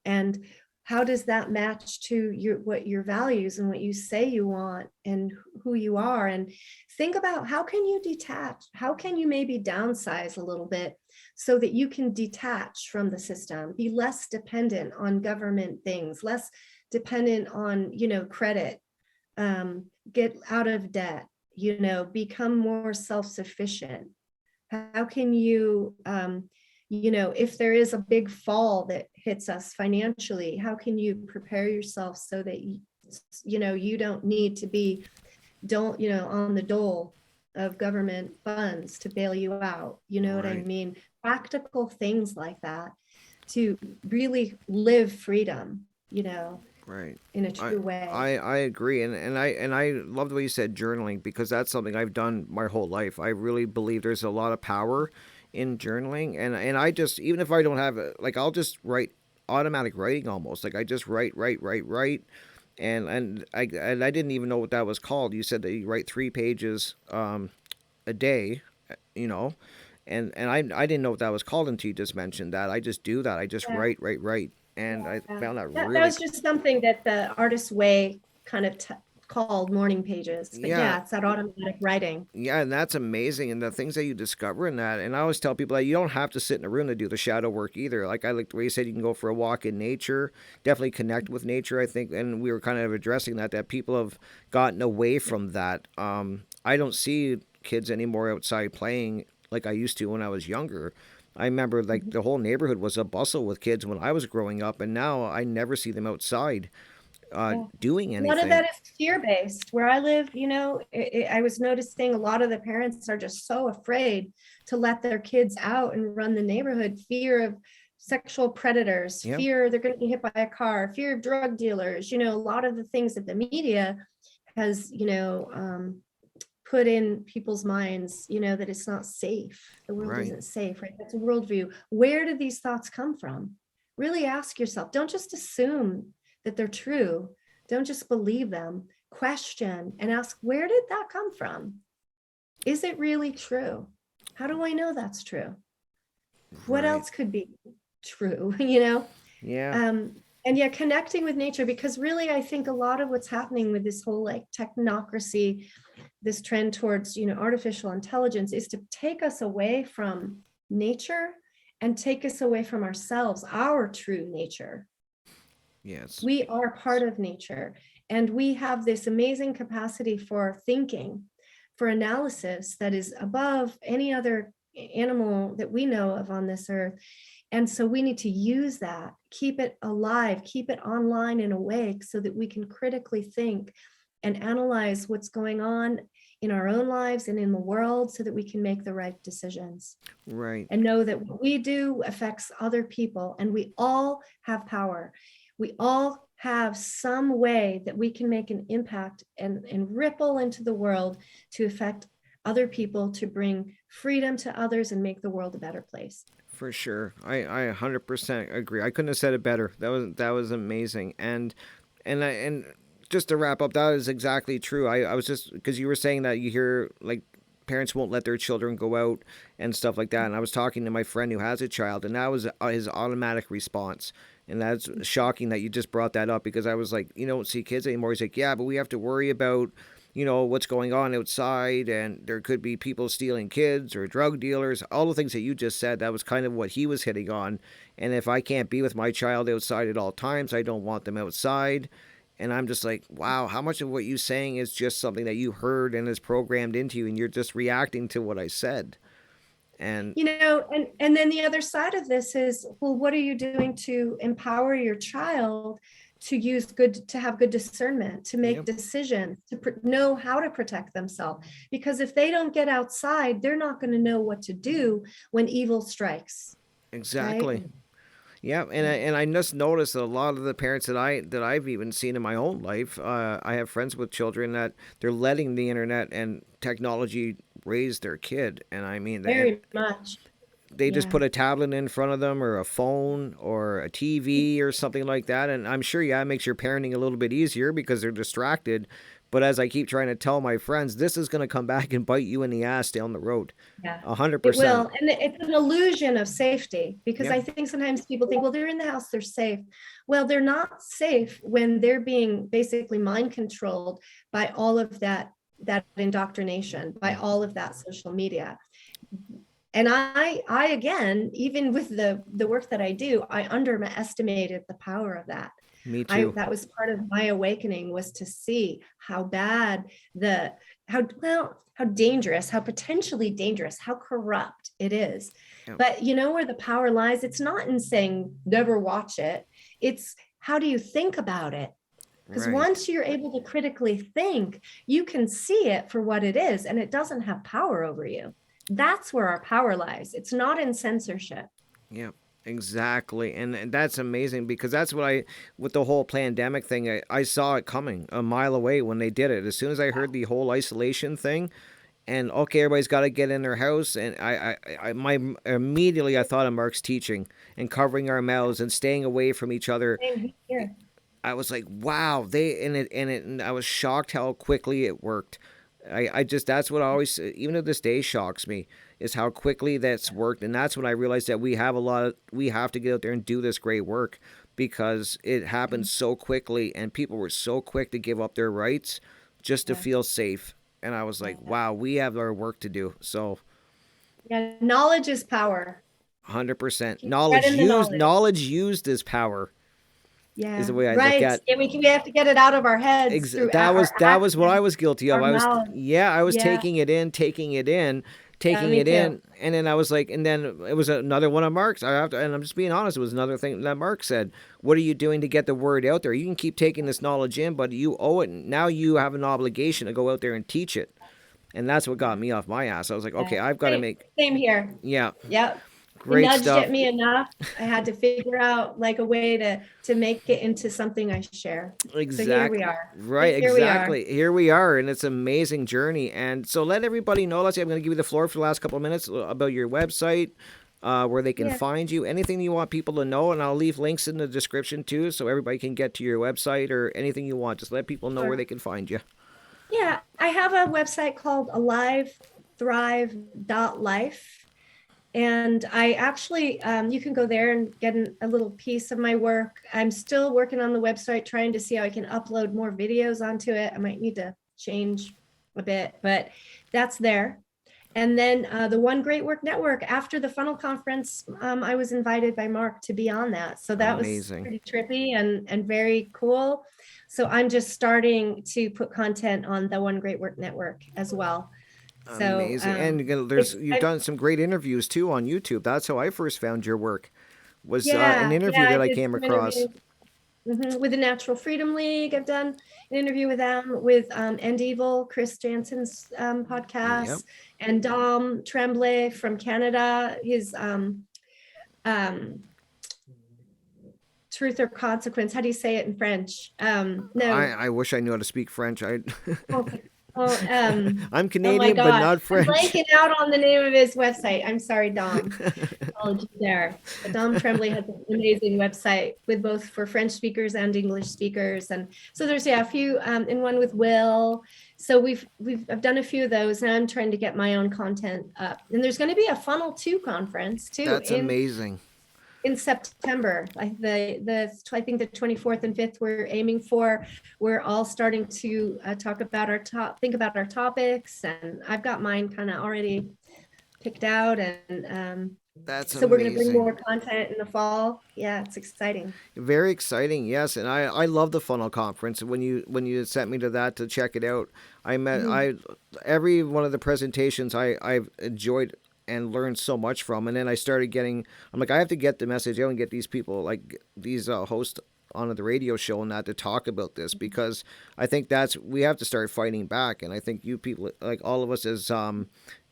and how does that match to your values and what you say you want and who you are? And think about, how can you detach? How can you maybe downsize a little bit so that you can detach from the system, be less dependent on government things, less dependent on, credit, get out of debt, become more self-sufficient? How can you, if there is a big fall that hits us financially, how can you prepare yourself so that you don't need to be on the dole of government funds to bail you out? You know what I Right. mean? Practical things like that to really live freedom, Right. in a I true way. I agree, and I love the way you said journaling because that's something I've done my whole life. I really believe there's a lot of power in journaling, and I just, even if I don't have it, like, I'll just write, automatic writing almost, like I just write, and I didn't even know what that was called. You said that you write 3 pages a day, you know, and I didn't know what that was called until you just mentioned that. I just do that. I just Yeah. write, and I Yeah. found that That really, was just something that the Artist's Way kind of called morning pages. But yeah. yeah, it's that automatic writing. Yeah, and that's amazing. And the things that you discover in that. And I always tell people that you don't have to sit in a room to do the shadow work either. Like, I like the way you said you can go for a walk in nature, definitely connect with nature, I think. And we were kind of addressing that people have gotten away from that. I don't see kids anymore outside playing like I used to when I was younger. I remember like Mhm. the whole neighborhood was a bustle with kids when I was growing up, and now I never see them outside Yeah. doing A lot of anything. that is fear-based. Where I live, I was noticing a lot of the parents are just so afraid to let their kids out and run the neighborhood. Fear of sexual predators, Yeah, fear they're going to be hit by a car, fear of drug dealers. A lot of the things that the media has, put in people's minds, that it's not safe. The world right, isn't safe, right? That's a worldview. Where did these thoughts come from? Really ask yourself. Don't just assume that they're true. Don't just believe them. Question and ask, where did that come from? Is it really true? How do I know that's true? What right. else could be true? Yeah, And yeah, connecting with nature, because really, I think a lot of what's happening with this whole like technocracy, this trend towards, artificial intelligence, is to take us away from nature and take us away from ourselves, our true nature. yes, We are part of nature, and we have this amazing capacity for thinking, for analysis that is above any other animal that we know of on this earth. And so we need to use that, keep it alive, keep it online and awake so that we can critically think and analyze what's going on in our own lives and in the world so that we can make the right decisions Right. and know that what we do affects other people, and we all have power. We all have some way that we can make an impact and ripple into the world to affect other people, to bring freedom to others and make the world a better place. For sure. I 100% agree. I couldn't have said it better. That was amazing. And just to wrap up, that is exactly true. I was just, because you were saying that you hear like parents won't let their children go out and stuff like that. And I was talking to my friend who has a child, and that was his automatic response. And that's shocking that you just brought that up, because I was like, you don't see kids anymore. He's like, yeah, but we have to worry about, what's going on outside, and there could be people stealing kids or drug dealers, all the things that you just said. That was kind of what he was hitting on. And if I can't be with my child outside at all times, I don't want them outside. And I'm just like, wow, how much of what you're saying is just something that you heard and is programmed into you, and you're just reacting to what I said. And and then the other side of this is, well, what are you doing to empower your child to have good discernment, to make decisions, to know how to protect themselves? Because if they don't get outside, they're not going to know what to do when evil strikes. exactly. Right? Yeah, and I just noticed that a lot of the parents that I've even seen in my own life, I have friends with children that they're letting the internet and technology raise their kid, and I mean Very much. they just Yeah. put a tablet in front of them, or a phone, or a TV, or something like that, and I'm sure, yeah, it makes your parenting a little bit easier because they're distracted. But as I keep trying to tell my friends, this is going to come back and bite you in the ass down the road. Yeah, It it 100%. will. And it's an illusion of safety, because Yeah, I think sometimes people think, well, they're in the house, they're safe. Well, they're not safe when they're being basically mind controlled by all of that indoctrination, by all of that social media. And I again, even with the work that I do, I underestimated the power of that. me too. That was part of my awakening, was to see how bad how dangerous, how potentially dangerous, how corrupt it is. Yeah. But where the power lies, it's not in saying never watch it. It's how do you think about it? Because Right. once you're able to critically think, you can see it for what it is, and it doesn't have power over you. That's where our power lies. It's not in censorship. Yeah, exactly. And that's amazing, because that's what with the whole pandemic thing, I saw it coming a mile away when they did it. As soon as I heard the whole isolation thing, and okay, everybody's got to get in their house, and immediately I thought of Mark's teaching and covering our mouths and staying away from each other. Same here. I was like, wow, and I was shocked how quickly it worked. I just, that's what always, even to this day, shocks me, is how quickly that's worked. And that's when I realized that we have to get out there and do this great work, because it happened so quickly, and people were so quick to give up their rights just to feel safe. And I was like, wow, we have our work to do. So Yeah, knowledge is power. 100%. Keep Knowledge spreading the used, knowledge. knowledge used is power, Yeah, is the way I look right. at. Yeah, we have to get it out of our heads through That was our what I actions, was guilty of. our mouths. I was Yeah. taking it in, Me too. and then I was like, and then it was another one of Mark's. And I'm just being honest, it was another thing that Mark said. What are you doing to get the word out there? You can keep taking this knowledge in, but you owe it. Now you have an obligation to go out there and teach it. And that's what got me off my ass. I was like, okay, I've got to make, Same here. yeah, Yep. great It nudged stuff. at me enough. I had to figure out like a way to make it into something I share. Exactly. So here we are. Right, Here we are. exactly. Here we are, and it's an amazing journey. And so let everybody know. Let's see, I'm going to give you the floor for the last couple of minutes about your website, where they can find you, anything you want people to know, and I'll leave links in the description too, so everybody can get to your website or anything you want. Just let people know where they can find you. Yeah, I have a website called AliveThrive.life. And I actually, you can go there and get a little piece of my work. I'm still working on the website, trying to see how I can upload more videos onto it. I might need to change a bit, but that's there. And then the One Great Work Network, after the FUNL Conference, I was invited by Mark to be on that. So that Amazing. was pretty trippy and very cool. So I'm just starting to put content on the One Great Work Network as well. So, Amazing. And you've done some great interviews too on YouTube. That's how I first found your work, was an interview that I did came some across. interviews. With the Natural Freedom League, I've done an interview with them, with End Evil, Chris Jansen's Yep. podcast, and Dom Tremblay from Canada, his Truth or Consequence. How do you say it in French? No. I wish I knew how to speak French. Oh, I'm oh my Canadian, but gosh. not I'm French. blanking out on the name of his website. I'm sorry, Dom. Apologies there. But Dom Tremblay has an amazing website with both for French speakers and English speakers. And so there's a few, and one with Will. So I've done a few of those, and I'm trying to get my own content up. And there's going to be a Funnel 2 conference too. That's amazing. In September, like I think the 24th and 5th we're aiming for. We're all starting to talk about think about our topics, and I've got mine kind of already picked out, and That's so we're going to bring amazing. more content in the fall. Yeah, it's exciting. Very exciting, yes, and I love the Funnel Conference. When you sent me to that to check it out, every one of the presentations I've enjoyed and learned so much from. And then I started getting, I'm like, I have to get the message out and get these people, like these hosts on the radio show and that, to talk about this, because I think we have to start fighting back. And I think you people, like all of us as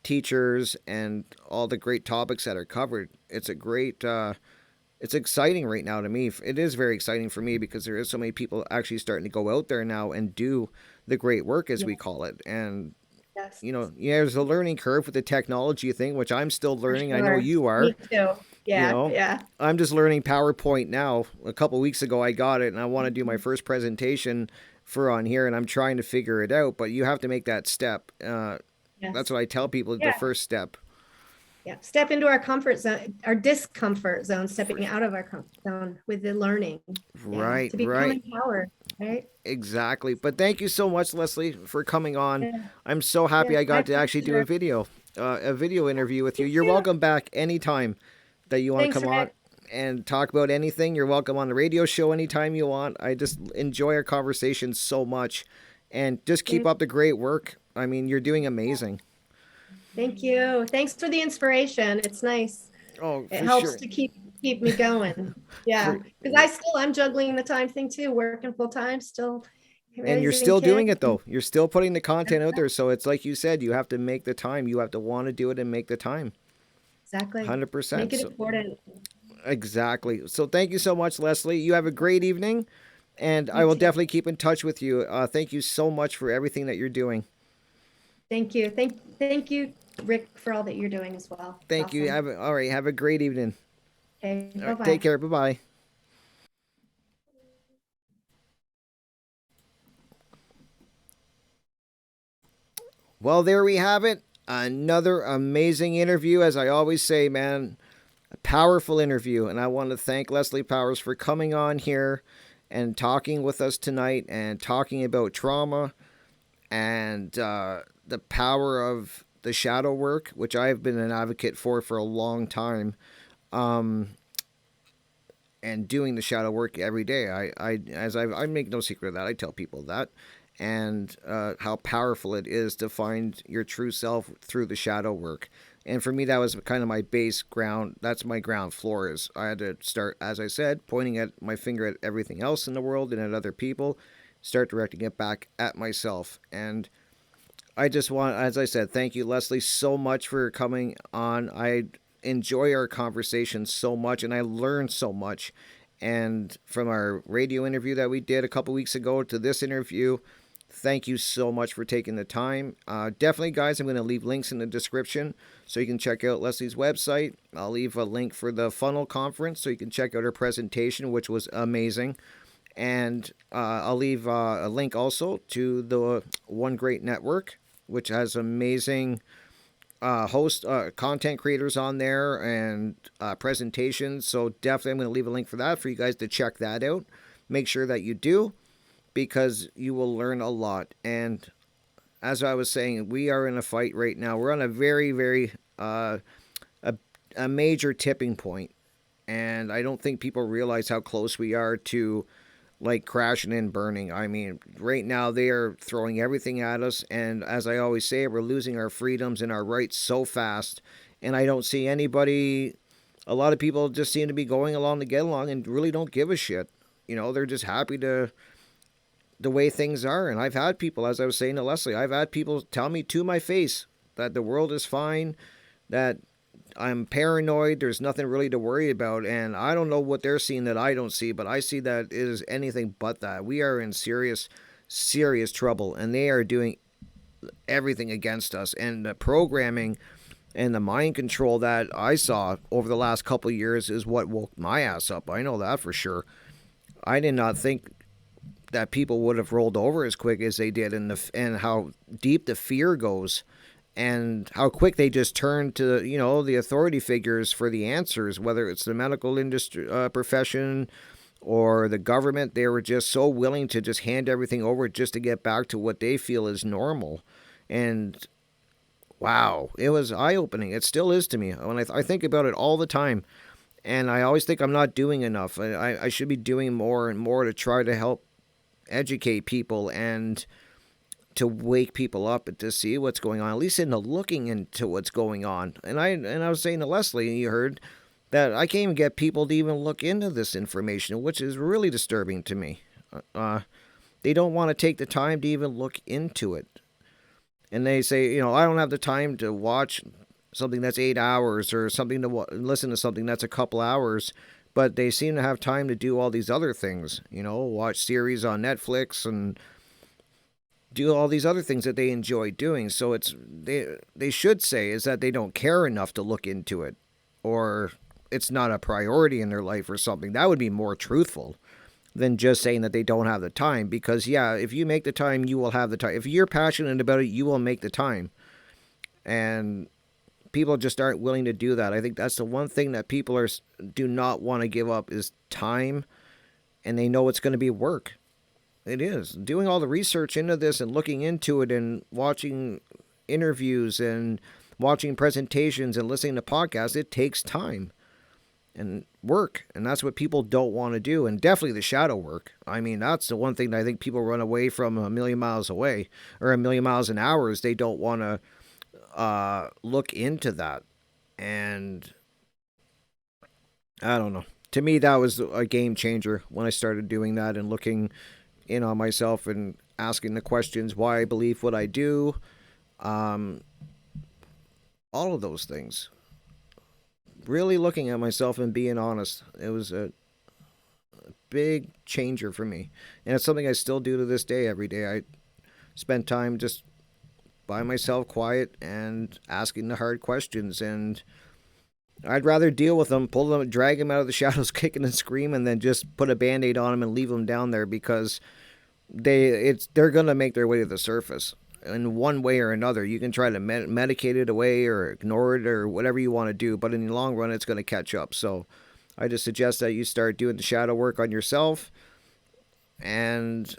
teachers, and all the great topics that are covered, it's a great, it's exciting right now to me. It is very exciting for me, because there is so many people actually starting to go out there now and do the great work, as we call it. And Yes. there's a learning curve with the technology thing, which I'm still learning. Sure. I know you are. Me too. Yeah, yeah. I'm just learning PowerPoint now. A couple of weeks ago, I got it, and I want to do my first presentation for on here, and I'm trying to figure it out. But you have to make that step. Yes. That's what I tell people, the first step. Yeah, step into our comfort zone, our discomfort zone, stepping out of our comfort zone with the learning. Right, to become empowered, right? Exactly. But thank you so much, Leslie, for coming on. Yeah. I'm so happy I got to actually do a pleasure. video interview with you. You're welcome back anytime that you want to Thanks, come on Rick. and talk about anything. You're welcome on the radio show anytime you want. I just enjoy our conversations so much, and just keep up the great work. I mean, you're doing amazing. Thank you. Thanks for the inspiration. It's nice. Oh, It for helps sure. to keep me going. Yeah, because I'm juggling the time thing too, working full time, still And you're raising still doing kids. it though. You're still putting the content out there. So it's like you said, you have to make the time. You have to want to do it and make the time. Exactly. 100%. Make it important. Exactly. So thank you so much, Leslie. You have a great evening, and I You will too. definitely keep in touch with you. Thank you so much for everything that you're doing. Thank you. Thank you, Rick, for all that you're doing as well. It's Thank you. awesome. All right. Have a great evening. Okay. All right, Bye-bye. take care. Bye bye. Well, there we have it. Another amazing interview. As I always say, man, a powerful interview. And I want to thank Leslie Powers for coming on here and talking with us tonight, and talking about trauma and the power of the shadow work, which I've been an advocate for a long time. And doing the shadow work every day. I make no secret of that. I tell people that, and how powerful it is to find your true self through the shadow work. And for me, that was kind of my base ground. That's my ground floor. Is I had to start, as I said, pointing at my finger at everything else in the world and at other people, start directing it back at myself. And I just want, as I said, thank you, Leslie, so much for coming on. I enjoy our conversation so much, and I learn so much. And from our radio interview that we did a couple weeks ago to this interview, thank you so much for taking the time. Definitely, guys, I'm going to leave links in the description so you can check out Leslie's website. I'll leave a link for the FUNL Conference so you can check out her presentation, which was amazing. And I'll leave a link also to the One Great Network, which has amazing content creators on there, and presentations. So definitely I'm going to leave a link for that for you guys to check that out. Make sure that you do, because you will learn a lot. And as I was saying, we are in a fight right now. We're on a very, very a major tipping point. And I don't think people realize how close we are to like crashing and burning. I mean, right now they are throwing everything at us, and as I always say, we're losing our freedoms and our rights so fast. And I don't see anybody. A lot of people just seem to be going along to get along and really don't give a shit. they're just happy to the way things are. And I've had people, as I was saying to Leslie, I've had people tell me to my face that the world is fine, that I'm paranoid, there's nothing really to worry about. And I don't know what they're seeing that I don't see, but I see that it is anything but that. We are in serious, serious trouble, and they are doing everything against us. And the programming and the mind control that I saw over the last couple of years is what woke my ass up. I know that for sure. I did not think that people would have rolled over as quick as they did, and how deep the fear goes, and how quick they just turn to the authority figures for the answers, whether it's the medical industry profession or the government. They were just so willing to just hand everything over just to get back to what they feel is normal. And wow, it was eye-opening. It still is to me when I think about it all the time. And I always think I'm not doing enough. I should be doing more and more to try to help educate people and to wake people up and to see what's going on, at least into looking into what's going on. And I was saying to Leslie, and you heard, that I can't even get people to even look into this information, which is really disturbing to me. They don't want to take the time to even look into it. And they say, I don't have the time to watch something that's 8 hours, or something to listen to something that's a couple hours. But they seem to have time to do all these other things, watch series on Netflix and do all these other things that they enjoy doing. So they should say is that they don't care enough to look into it, or it's not a priority in their life or something. That would be more truthful than just saying that they don't have the time. Because yeah, if you make the time, you will have the time. If you're passionate about it, you will make the time. And people just aren't willing to do that. I think that's the one thing that people do not want to give up is time, and they know it's going to be work. It is. Doing all the research into this and looking into it and watching interviews and watching presentations and listening to podcasts, it takes time and work, and that's what people don't want to do. And definitely the shadow work. I mean, that's the one thing that I think people run away from a million miles away, or a million miles an hour, is they don't want to look into that. And I don't know. To me, that was a game changer when I started doing that and looking in on myself and asking the questions why I believe what I do. All of those things. Really looking at myself and being honest. It was a big changer for me. And it's something I still do to this day. Every day I spend time just by myself, quiet, and asking the hard questions. And I'd rather deal with them, pull them, drag them out of the shadows, kicking and screaming, than just put a Band-Aid on them and leave them down there, because they're gonna make their way to the surface in one way or another. You can try to medicate it away or ignore it or whatever you want to do, but in the long run, it's going to catch up. So I just suggest that you start doing the shadow work on yourself, and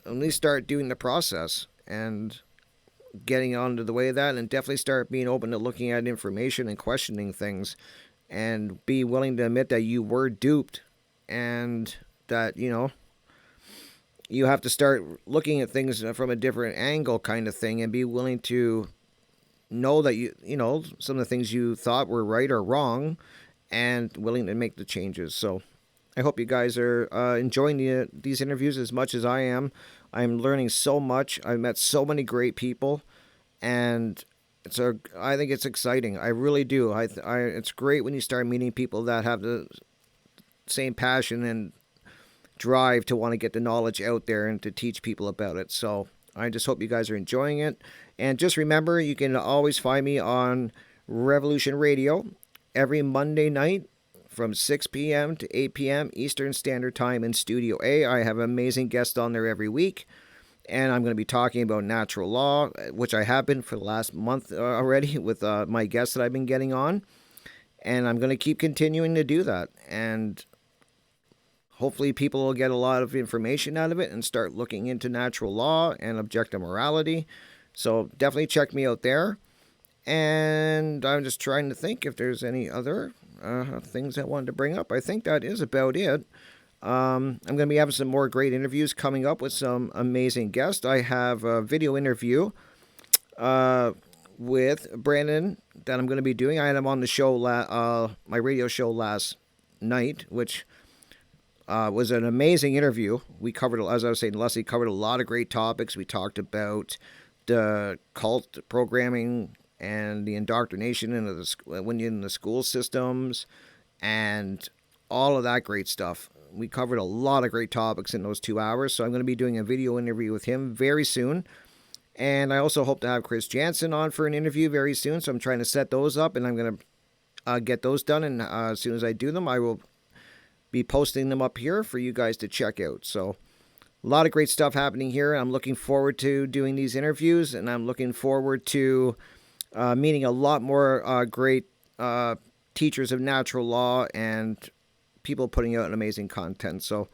at least start doing the process and getting onto the way of that, and definitely start being open to looking at information and questioning things, and be willing to admit that you were duped, and that, you have to start looking at things from a different angle, kind of thing, and be willing to know that some of the things you thought were right or wrong, and willing to make the changes. So I hope you guys are enjoying these interviews as much as I am. I'm learning so much. I've met so many great people, and I think it's exciting. I really do. It's great when you start meeting people that have the same passion and drive to want to get the knowledge out there and to teach people about it. So I just hope you guys are enjoying it. And just remember, you can always find me on Revolution Radio every Monday night from 6 p.m. to 8 p.m. Eastern Standard Time in Studio A. I have amazing guests on there every week, and I'm going to be talking about natural law, which I have been for the last month already with my guests that I've been getting on. And I'm going to keep continuing to do that. And hopefully people will get a lot of information out of it and start looking into natural law and objective morality. So definitely check me out there. And I'm just trying to think if there's any other things I wanted to bring up. I think that is about it. I'm going to be having some more great interviews coming up with some amazing guests. I have a video interview with Brandon that I'm going to be doing. I had him on the show, my radio show last night, which was an amazing interview. We covered, as I was saying, Leslie covered a lot of great topics. We talked about the cult programming and the indoctrination into when you're in the school systems and all of that great stuff. We covered a lot of great topics in those 2 hours. So I'm going to be doing a video interview with him very soon. And I also hope to have Chris Jansen on for an interview very soon. So I'm trying to set those up, and I'm going to get those done. And as soon as I do them, I will be posting them up here for you guys to check out. So a lot of great stuff happening here. I'm looking forward to doing these interviews, and I'm looking forward to meeting a lot more great teachers of natural law and people putting out amazing content. So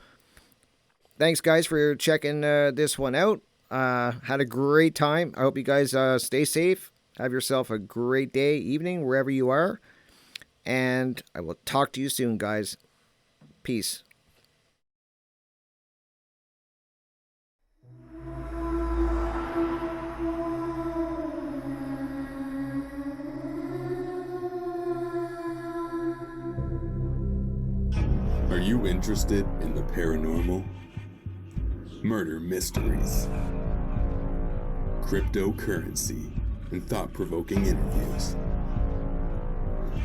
thanks, guys, for checking this one out. Had a great time. I hope you guys stay safe. Have yourself a great day, evening, wherever you are. And I will talk to you soon, guys. Peace. Are you interested in the paranormal, murder mysteries, cryptocurrency, and thought-provoking interviews?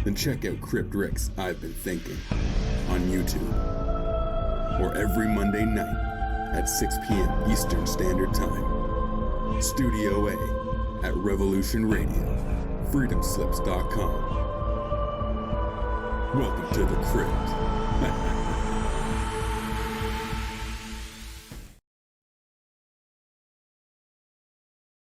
Then check out Crypt Rick's I've Been Thinking on YouTube, or every Monday night at 6 p.m. Eastern Standard Time. Studio A at Revolution Radio, freedomslips.com. Welcome to the Crypt.